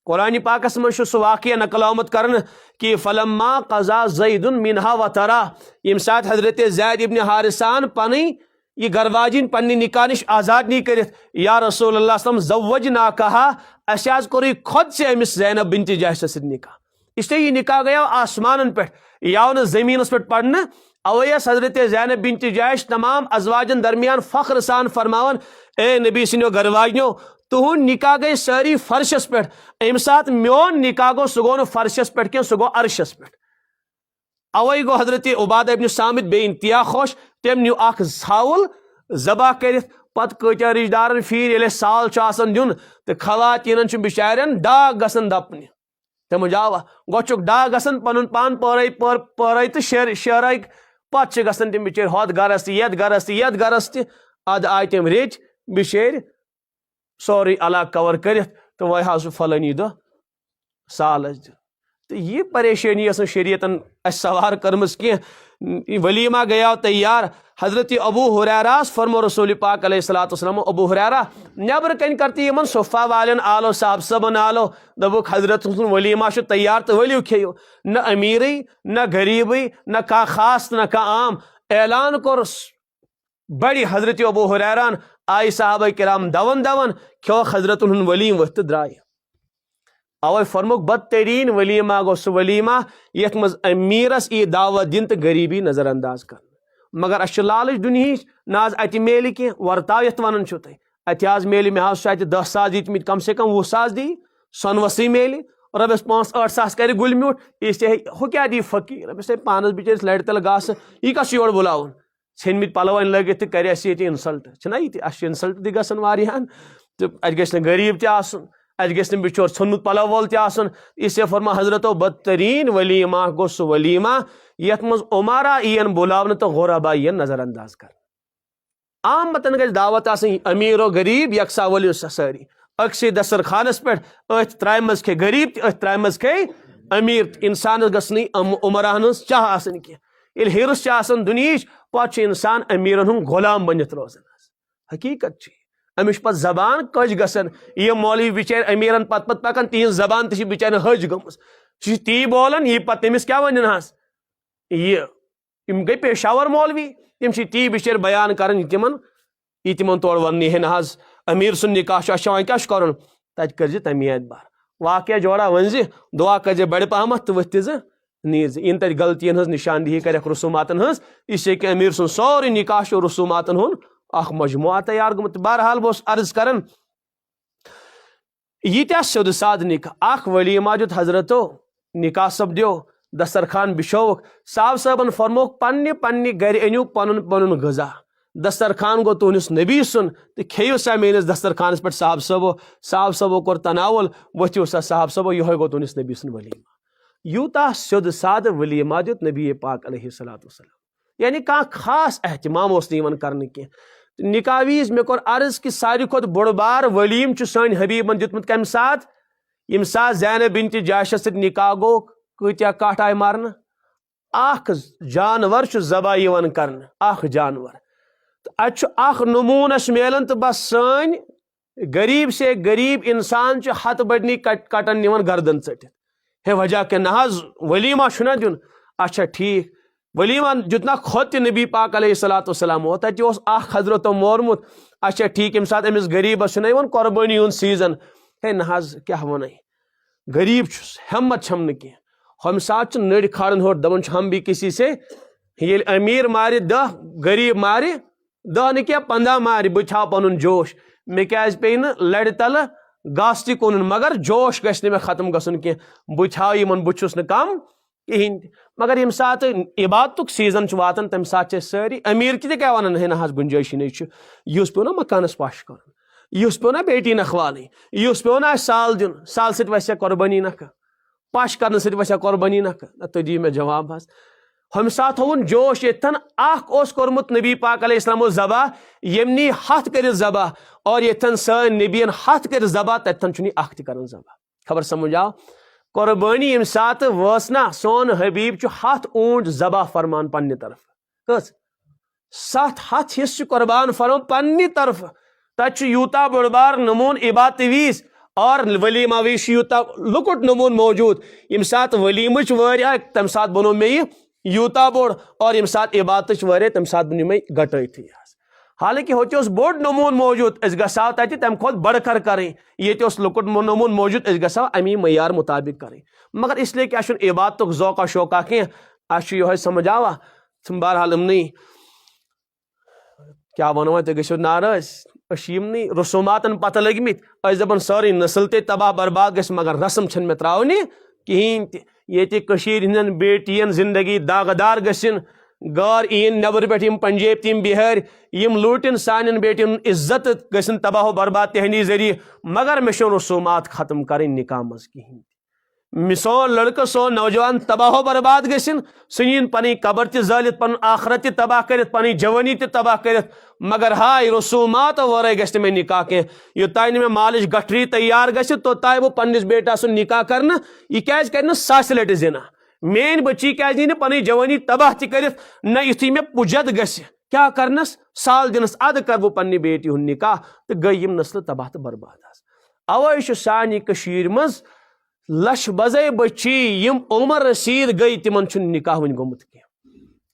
قرآن پاکس من سہ واقعہ نقل آمت کرن کہ فلما قضا زید منہا وطرا یم سات حضرت زید ابن حارثان پنی یہ گرواجین پنہ نکاح نش آزاد نہیں کرت یا رسول اللہ صلی اللہ علیہ وسلم زوجنا کہا اسہ کور خود سے امس زینب بنت جحش ست نکاح اس لیے یہ نکاح گیا آسمان پہ یا زمینس پہ پڑھنا اویس حضرت زینب بنت جحش تمام ازواجن درمیان فخر سان فرماون اے نبی سنو گرواجنو تہن نکاح گئی ساری فرشس پہ ام سات میون نکاح گو سہ گو فرشس پہ کی سہ گو عرشس پہ اوے گو حضرت عبادہ ابن صامت بے انتہا خوش تم نیو اخ ژھاول ذبح کرت پتہ کتیا رشتہ دارن پھر یل سال آسان دین تو خواتین بچارین ڈاک گسن دپنہ تم جاوا گو چھ ڈاک گسن پن پان پورے تو شیرائ پتہ گسن تم بچر ہوت گرس تہ یت گرس تہ یت گرس تہ اد آئی تم رچ بچر سوری علاقہ کور کرت تو وہ حاض فلانی دہ سالس دن تو یہ پریشانی اس شریعتن اس سوار کرمس کی ولیمہ گیا تیار حضرت ابو ہریرہ فرمو رسول پاک علیہ الصلوۃ والسلام ابو ہریرہ نبر کن کرتی یمن صفہ والن آلو صاحب صبن آلو دبک حضرت ولیمہ تیار تو ؤلو کھیو نہ امیری نہ غریبی نہ کھانا خاص نہ کھانا عام اعلان کور بڑی حضرت ابو ہریرہ آئی صحابہ کرام دون کھو حضرت ولیم ورت درائے اوے فرموک بدترین ولیمہ گو سہ ولیمہ یت مز امیرس یہ دعوت دن تو غریبی نظر انداز کر مگر اس لالچ دنہچ ناز اتہ میل کی ورتاو یت ونان چھو تھی اتہ آز میل مے حاض اتہ 10 ساس دت کم سے کم 20 ساس دی سونوسی میل ربس 5-8 ساس کر گل میوٹ اس ہو کیا دی فقیر ربس پانس بچرس لڑ تل گاس یہ کس یور بلاون ژھنمت پلو لگت تو کر یہ انسلٹ چھنا یہ اس انسلٹ تہ گژھان واریاہن تو اتہ گژھِ نہٕ غریب تہ آسُن اتہ گژھِ نہٕ بچور ژھنمت پلو وول تہ آسُن اس لیے فرما حضرتو بدترین ولیمہ گو سہ ولیمہ یت مز عمارا این بلاون تو غربا این نظر انداز کر عام متن گژھِ دعوت آسن امیر و غریب یکساں ؤلِو سا سٲری أکسٕے دسترخانس پہ أتھۍ ترامہِ منٛز کھے غریب تہ أتھۍ ترامہِ منٛز کھے امیر انسانس گژھِ نہٕ عمراہن ہٕنٛز چاہ آسٕنۍ کینٛہہ ییٚلہِ ہرس چھِ آسان دُنہِچ پتہٕ چھُ انسان امیرن ہُنٛد غلام بٔنِتھ روزان حقیقت چھِ امس پتہٕ زبان کج گژھان یہ مولوی بچار امیرن پتہ پکان تہذ زبان تہ بچار حج گٔمٕژ سہ چھُ تی بولان یہ پتہ تٔمِس کیاہ ونن حظ یم گٔے پیشاور مولوی تم چھ تی بچار بیان کران یہ تمن تور ون ہے نا حظ امیر سن نکاح چھ وۄنۍ کیاہ چھُ کرُن تتہِ کٔرزِ تمی اعتبار واقعہ جوڑا ون زِ دعا کٔرزِ بڑِ پہمتھ تہٕ ؤتھۍ زِ نیز ان تر غلطین ہز نشاندہی کرک رسوماتن ہز اس کہ امیر سن سوری نکاح و رسوماتن ہن اخ مجموعہ تیار گمت بہرحال بہت عرض کرن یہ سیود ساد نکاح اخ ولی ماجد حضرتو نکاح سپدیو دسترخوان بچھوک صاحب صاحبن فرموک پنہ گھر انیو پنن پنن غذا دسترخوان گو تہندس نبی سن تو کھیو سا میانس دسترخوانس پہ صاحب صاحبو کور تناول ورتھو سا صاحب صاحبو یہ گو تہندس نبی سن ولیمہ یوتہ سیود ساد ولیمہ دیت نبی پاک علیہ الصلوۃ والسلام یعنی کھانا خاص اہتمام اس نی کرنے کی نکاح ویز مے کور عرض کہ ساروی کھت بوڑ بار ولیم سن حبیبن دیتمت کم سات یم سات زینب بنت جاشس ست نکاح گو کتیا کٹ آئی مارن اخ جانور ذبح یوان کرن اخ جانور تو اتھ اخ نمونس ملن تو بس سن غریب سے غریب انسان ہتھ بڑنی کٹن نوان گردن ٹھٹھ ہے وجہ کہ نہ ولیمہ چھنا دین اچھا ٹھیک ولیمہ جتنا خود نبی پاک علیہ الصلوۃ والسلام ہو تتہ اخ حضرت مورمت اچھا ٹھیک یم سات امس غریبس چھنا قربانی ہند سیزن ہے نہ کیا ون غریب چھس ہمت چھم نہ کی ہم سات نڑ کھاڑن ہو دپان ہم بھی کسی سے یل امیر مارِ 10 غریب مارِ 10 نہ کیا 15 مارِ بہ تھاو پنن جوش مے کیاز پے نہ لڑ تل گاس تہ کُنن مگر جوش گژھِ نہ مے ختم گژھن کی بہ تھاو یمن بہ چھس نہ کم کہین مگر یم سات عبادتک سیزن واتان تم سات ساری امیر تہ کیا ونان ہے نہ گنجائش نہیں یس پیو نا مکانس پش کرن یس پیو نا بیٹی نکھوالن یس پیو نا سال دین سال ست وسیا قربانی نکھ پش کرنے ست وسیا قربانی نکھ تو دی میں جواب حس ہم سات ہون جوش یتن اخ اوس کورمت نبی پاک علیہ السلام ذبح یمنی ہاتھ کر ذبح اور یتن سن نبین ہاتھ کر ذبح تتن چنی اخ تہ کرن ذبح خبر سمجھ آو قربانی یم سات وسنا سون حبیب ہاتھ اونٹ ذبح فرمان پنہ طرف کس 7 ہاتھ حصہ قربان فرمان پنہ طرف تت یوتا بڑ بار نمون عبادت ویز اور ولیمہ ویز یوتا لکٹ نمون موجود یم سات ولیمچ واری آئی تم سات بنو میں یوتا بوڑ اور یم سات عبادت واری تم سات بنو میں گٹائی تھی حالانکہ ہوتی اس بوڑ نمون موجود اس گساو تاتی تم خود بڑھ کر کریں یہ تی اس لکٹ نمون موجود اس گساو امی معیار مطابق کریں مگر اس لیے کہ اشن عبادتک ذوقہ شوقہ کی اشو یہ سمجھ آوا بہرحال امنی کیا ونو تو گھو ناراض اشیمنی رسوماتن پتہ لگمت اس دپان ساری نسل تے تباہ برباد گھس مگر رسم چھن میں تراونی کہین تہ یہ کشیر ہندن بیٹین زندگی داغدار گھن غار این نبر پہ پنجاب تم بہار یم لوٹن سان بیٹن عزت گھن تباہ و برباد تہندی ذریعہ مگر مے رسومات ختم کریں نکاح مز کہین سون لڑکہ سون نوجوان تباہ و برباد گھن سنین پن قبر تہ زالت پن آخرت تہ تباہ کرت پن جوانی تہ تباہ کرت مگر ہائے رسومات ورائے گھس میں نکاح کی یوتانہ میں مالش گٹھری تیار گھس توتانہ بہ پنس بیٹا سن نکاح کرنا یہ کیاز کرنا 100 لٹہ زنا مین بچی کیاز نی پن جوانی تباہ تہ کرت نہ یتھی میں پجت گھس کیا کرنس سال دنس اد کر بہ پنہ بیٹی ہند نکاح تو گئی یم نسل تباہ تو برباد اوے سانہ کشیر مز لچھ بزے بچی یم عمر رسید گئی تمن چھن نکاح ون گومت کی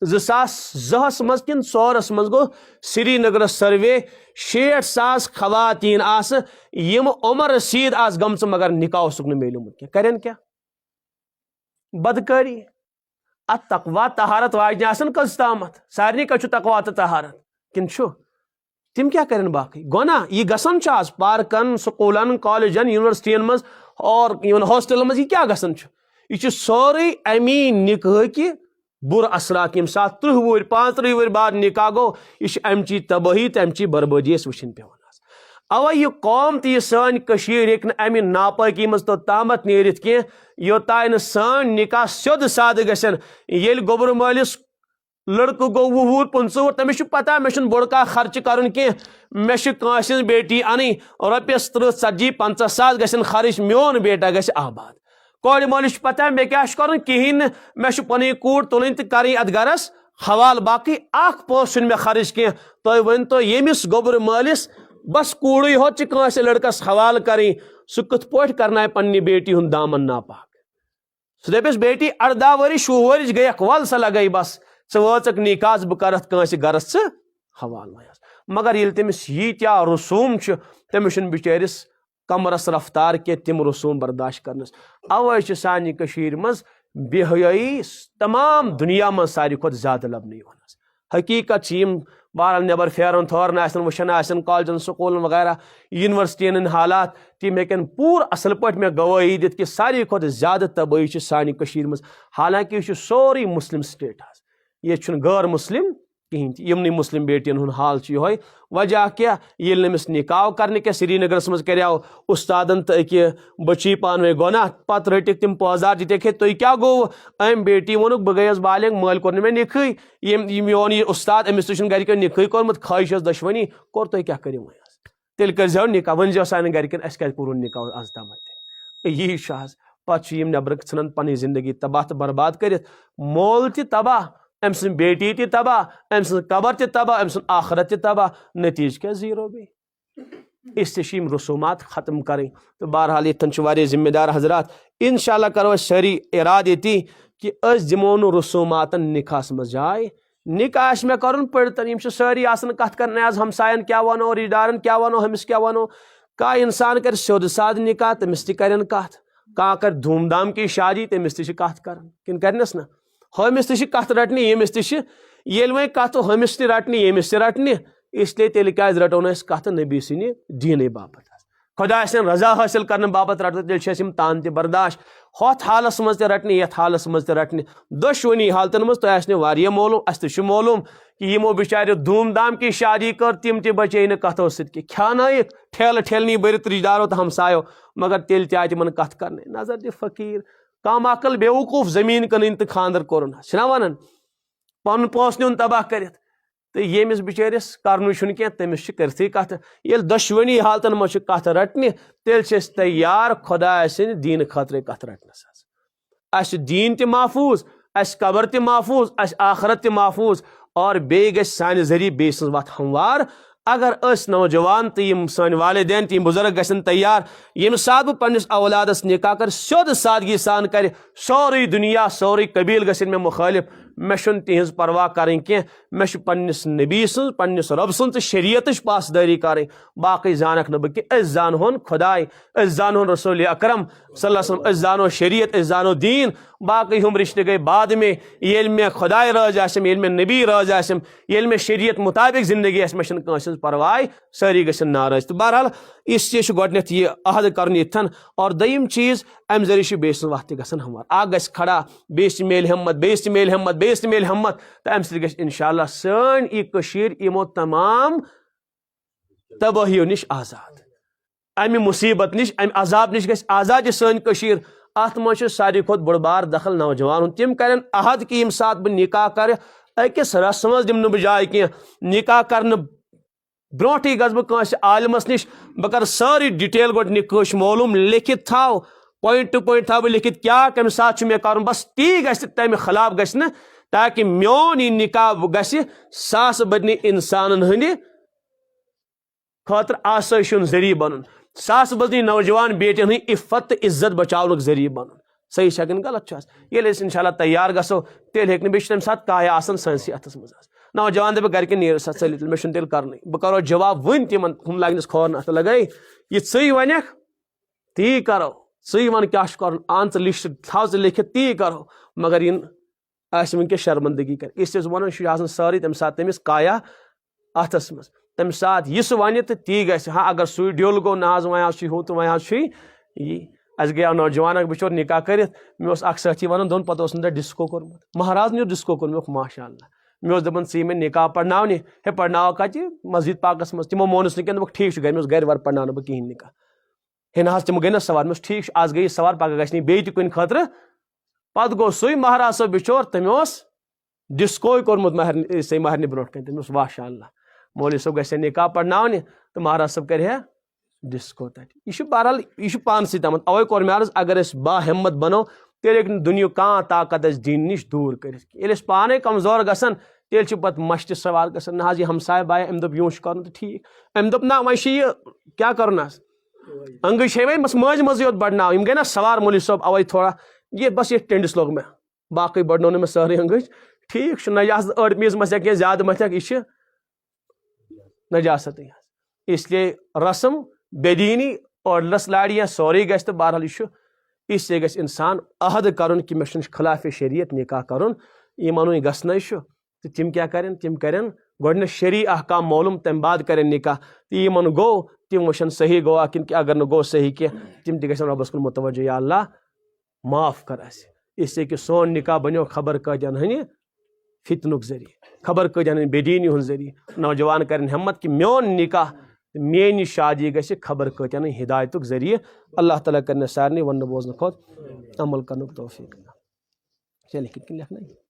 2002 مز کن 4 مز گو سری نگر سروے 60,000 خواتین آس یم عمر رسید آس گمس مگر نکاح اسک میلومت کی کرن کیا بدکاری ات تقوا طہارت واجنہ آسن کس تامت سارنی کچھ تقوا تو طہارت کن چھو تم کیا کرن باقی گونا یہ گسن آز پارکن سکولن کالجن یونیورسٹین مز اور ہاسٹل مز یہ کیا گسن یہ سوری امی نکاح کی بر اثرات یم سات 30 وہر 35 وہر بعد نکاح گو یہ امچی تباہی تو امچی بربادی وچن پیون اوے یہ قوم تو یہ سان کشیر ہیک امہ ناپاکی مز تو تامت نیرت کی یوتانہ سان نکاح سیود ساد گھن یل گوبر مالس لڑکہ گو 20 25 تمس پتہ مے بوڑ کا خرچ کرن کی مے کانس بیٹی ان رۄپیس 30 40 50 ساس گھن خرچ میون بیٹا گھس آباد کور مالس پتہ مے کیا کرن کہین مے پن کوڑ تلن تو کریں ات گرس حوال باقی اخ پوس مے خرچ کی تھی ون تو یمس گوبر مالس بس کوڑی ہوت کانس لڑکس حوال کریں سہ کت پہ کرنا پنہ بیٹی ہند دامن ناپاک سہ دپس بیٹی 18 ورش 20 ورش گیک ول سا لگے بس ث وچک نکاح بہ کرت کانس گرس ث حوال مگر یل تمس یتیا رسوم تمس بچارس کمرس رفتار کی تم رسوم برداشت کرنس اوے سانہ کشیر مز بے حیائی تمام دنیا من ساری کھت زیادہ لبنی حقیقت بہرحال نبر پھیرن تھورن آسن وچھن آسن کالجن سکولن وغیرہ یونیورسٹین ہند حالات تم ہیکن پور اصل پہ میں گواہی دت کہ ساری کھت زیادہ تباہی سانہ کشیر مز حالانکہ یہ سوری مسلم سٹیٹ یہ غیر مسلم کہین یمنی مسلم بیٹین ہند حال یہ وجہ کیا یل نمس نکاح کرنے کے سری نگرس مز کریو استادن تو اکہ بچی پانوے گناہ پتہ رٹک تم پوزار دتک ہے تھی کیا گو ام بیٹی وونک بہ گیس بالغ مل کور مے نکھے میون یہ استاد امس تہ گرکو نکھے کورمت خواہش دشونی کور تھی کیا کرو تیل کرزو نکاح ونزو سان گرکن اس کت کور نکاح آز تام یہی پتہ نبر ژھنان پنہ زندگی تباہ تو برباد کرت مول تہ تباہ ام سن بیٹی تہ تباہ ام سن قبر تہ تباہ ام سن آخرت تہ تباہ نتیجہ کیا زیرو بی اس لیے رسومات ختم کریں تو بہرحال یتن ذمہ دار حضرات انشاءاللہ کرو ساری اراد یہ کہ اس دمو نو رسوماتن نکاحس مز جائے نکاح میں کرن پڑتن یم ساری آسن کت کرنے آز ہمسائن کیا ونو رشتہ دارن کیا ونو ہمس کیا ونو کا انسان کر سیود ساد نکاح تمس تہ کرن کت کا کر دھوم دھام کی شادی تمس تہ کت کرن کن کرنس نا ہمس تہ کت رٹنہ یمس تہ یل وۄنۍ کت ہمس تہ رٹنہ یمس تہ رٹنہ اس لیے تیل کیاز رٹو نا کت نبی سن دین باپت خدا سن رضا حاصل کرنے باپت رٹو تیل تان تہ برداشت ہوت حالس مز تہ رٹنہ یتھ حالس مز تہ رٹنہ دشونی حالتن مز تہ آسہ واریاہ معلوم اس تہ معلوم کہ یمو بچارو دھوم دھام کی شادی کر تم تہ بچے نہ کتو ست کہ کھانائک ٹھیلہ ٹھیلنی برت رشتہ دارو تو ہمسایو مگر تیل تہ آئی تمن کت کرنے نظر دِ فقیر کم عقل بے وقوف زمین کن تو خاندر کورن چھنا ونان پن پونس نیون تباہ کرت تو یمس بچارس کرن کی تمس کرتھی کت یل دشونی حالتن مز کت رٹنہ تیل تیار خدا سن دین خاطر کت رٹنس اس دین تہ محفوظ اس قبر تہ محفوظ اس آخرت تہ محفوظ اور بیٚیہِ گژھِ سانہِ ذریعہ بیٚیہِ سٕنٛز وتھ ہموار اگر اس نوجوان تو یم سن والدین تم بزرگ گھن تیار یم سات بہ پنس اولادس نکاح کر سیود سادگی سان کر سوری دنیا سوری قبیل گھن میں مخالف مے چھن تہذ پرواہ کریں کی مے چھ پنس نبی سن پنس رب سن تو شریعت پاسداری کریں باقی زانک نہ بہ اس زانہون خدائے اس زانہون رسول اکرم صلی اللہ علیہ وسلم اس زانو شریعت اس زانو دین باقی ہم رشتہ گئے بعد میں یل میں خدائے راز آسم یل میں نبی راز آسم یل میں شریعت مطابق زندگی اس مشن کانس پرواہ ساری گھن ناراض تو بہرحال اس لیے گۄڈنیتھ یہ عہد کرن یتھن اور دوٚیِم چیز ام ذریعہ بیٚیہِ سٕنٛز وتھ تہِ گژھن ہموار اکھ گژھِ کھڑا بیٚیِس تہِ میلہِ ہمت بیٚیِس تہِ میلہِ ہمت بیٚیِس تہِ میلہِ ہمت تہٕ امہِ سۭتۍ گژھِ انشاءاللہ سٲنۍ یہِ کٔشیٖر یِمو تمام تبٲہیو نِش آزاد امہِ مُصیبت نِش امہِ عذاب نِش گژھِ آزاد یہِ سٲنۍ کٔشیٖر اتھ منٛز چھُ ساروی کھۄتہٕ بوٚڑ بار دخل نوجوان ہُنٛد تِم کرن عہد کہِ ییٚمہِ ساتہٕ بہٕ نکاح کرٕ أکِس رسمس منٛز دِمہٕ نہٕ بہٕ جاے کینٛہہ نکاح کرنہٕ برونٹھٕے گژھٕ بہٕ کٲنٛسہِ عالمس نِش بہٕ کرٕ سٲرٕے ڈِٹیل گۄڈٕ نِکٲش معلوٗم لیکھِتھ تھاو پویِنٹ ٹو پویِنٹ تھاو بہٕ لیکھِتھ کیٛاہ کمہِ ساتہٕ چھُ مےٚ کرُن بس تی گژھِ تمہِ خلاف گژھِ نہٕ تاکہِ میون یہِ نکاح گژھِ ساسہٕ بٔدنہِ انسانن ہٕنٛدِ خٲطرٕ آسٲیش ہُنٛد ذٔریعہٕ بنُن ساسہٕ بٔدنہِ نوجوان بیٹٮ۪ن ہٕنٛدۍ عفت تہٕ عزت بچاونُک ذٔریعہٕ بنُن صحیح چھا کِنہٕ غلط چھُ ییٚلہِ أسۍ انشاء اللہ تیار گژھو تیٚلہِ ہیٚکہِ نہٕ بیٚیہِ چھُ تمہِ ساتہٕ کایا آسان سٲنسٕے اتھس منٛز نوجوان دپہِ گرِکٮ۪ن نیرو سا ژٔلِو تیٚلہِ مےٚ چھُنہٕ تیٚلہِ کرنُے بہٕ کرو جواب وُنۍ تِمن ہُم لگنس کھورن اتھ لگے یہِ ژٕے ونکھ تی کرو ژٕے ون کیٛاہ چھُ کرُن ان ژٕ لسٹ تھاو ژٕ لیکھِتھ تی کرو مگر یِن آسہِ ونکیٚس شرمندگی کر اس لیے ونان چھُ آسان سٲرٕے تمہِ ساتہٕ تٔمِس کایا اتھس منٛز تمہِ ساتہٕ یہِ سُہ ونہِ تہٕ تی گژھِ ہاں اگر سُے ڈیوٚل گوٚو نہ حظ وۄنۍ حظ چھُے ہُہ تہٕ وۄنۍ حظ چھُے یی اسہِ گٔیو نوجوان اکھ بِچور نکاح کٔرِتھ مےٚ اوس اکھ سٲتھی ونان دوٚپُن پتہٕ اوسُن تتھ ڈسکو کوٚرمُت مہرازنہِ اوس ڈسکو کوٚرمُت ماشاء اللہ مےٚ اوس دپان ژٕ یہِ مےٚ نکاح پرناونہِ ہے پرناو کتہِ مسجد پاکس منٛز تِمو مونُس نہٕ کینٛہہ دوٚپُکھ ٹھیٖک چھُ گرِ مےٚ اوس گرِ ور پرناونہٕ بہٕ کِہینۍ نکاح ہے نہ حظ تِم گٔے نہ سوار مےٚ اوس ٹھیٖک چھُ آز گٔے یہِ سوار پگہہ گژھِ نہٕ بیٚیہِ تہِ کُنہِ خٲطرٕ پتہٕ گوٚو سُے مہراز صٲب بِچور تٔمۍ اوس ڈسکوے کوٚرمُت مہرنہِ برونٛٹھ کَنہِ تٔمۍ اوس ماشاء اللہ مولوی صٲب گژھِ ہا نکاح پرناونہِ تہٕ مہراز صٲب کرِ ہا ڈسکو تتہِ یہِ چھُ بہرحال یہِ چھُ پانسٕے تامتھ اوے کوٚر مےٚ عرض اگر أسۍ با ہمت بنو تیٚلہِ ہیٚکہِ نہٕ دُنیہُک کانٛہہ طاقت اَسہِ دیٖن نِش دوٗر کٔرِتھ ییٚلہِ أسۍ پانے کمزور گژھان تیٚلہِ چھُ پتہٕ مشتہِ سوال گژھان نہ حظ یہِ ہمساے بایا أمۍ دوٚپ یوٗں چھُ کرُن تہٕ ٹھیٖک أمۍ دوٚپ نہ وۄنۍ چھُ یہِ کیٛاہ کرُن حظ انگٕج چھے وۄنۍ بس مٲنٛزِ منٛزٕے یوت بڑناو یِم گٔے نہ سوار مولوی صٲب اوے تھوڑا یہِ بس ییٚتھۍ ٹٔنڈِس لوٚگ مےٚ باقٕے بڑنو نہٕ مےٚ سٲرٕے انگٕج ٹھیٖک چھُ نجاست أڑ میٖز مَتھٮ۪کھ کینٛہہ زیادٕ مَتھٮ۪کھ یہِ چھِ نجاستٕے حظ اس لیے رسم بے دینی اور لس لاڑیاں سورُے گژھِ تہٕ بہرحال یہِ چھُ اس لیے گژھِ انسان عہد کرُن کہ مےٚ چھُنہٕ خلاف شریعت نکاح کرُن یِم انوٕنۍ گژھنَے چھُ تہٕ تِم کیٛاہ کَرن تِم کَرن گۄڈٕنٮ۪تھ شرعی احکام معلوٗم تَمہِ بعد کَرن نکاح تہٕ یِمن گوٚو تِم وٕچھن صحیح گوٚوا کِنہٕ اگر نہٕ گوٚو صحیح کینٛہہ تِم تہِ گژھن رۄبس کُن مُتوجہ یا اللہ معاف کر اَسہِ اس لیے کہ سون نکاح بنیو خبر کۭتٮ۪ن ہٕنٛدِ فتنُک ذٔریعہٕ خبر کۭتٮ۪ن ہٕنٛدِ بے دیٖنی ہُنٛد ذٔریعہٕ نوجوان کرن ہمت کہ میون نکاح میٛٲنۍ یہِ شادی گژھِ خبر کۭتٮ۪ن ہٕنٛدِ ہدایتُک ذٔریعہٕ اللہ تعالیٰ کرِ مےٚ سارنٕے وننہٕ بوزنہٕ کھۄتہٕ عمل کرنُک توفیٖق چلے کِتھ کٔنۍ لیکھنا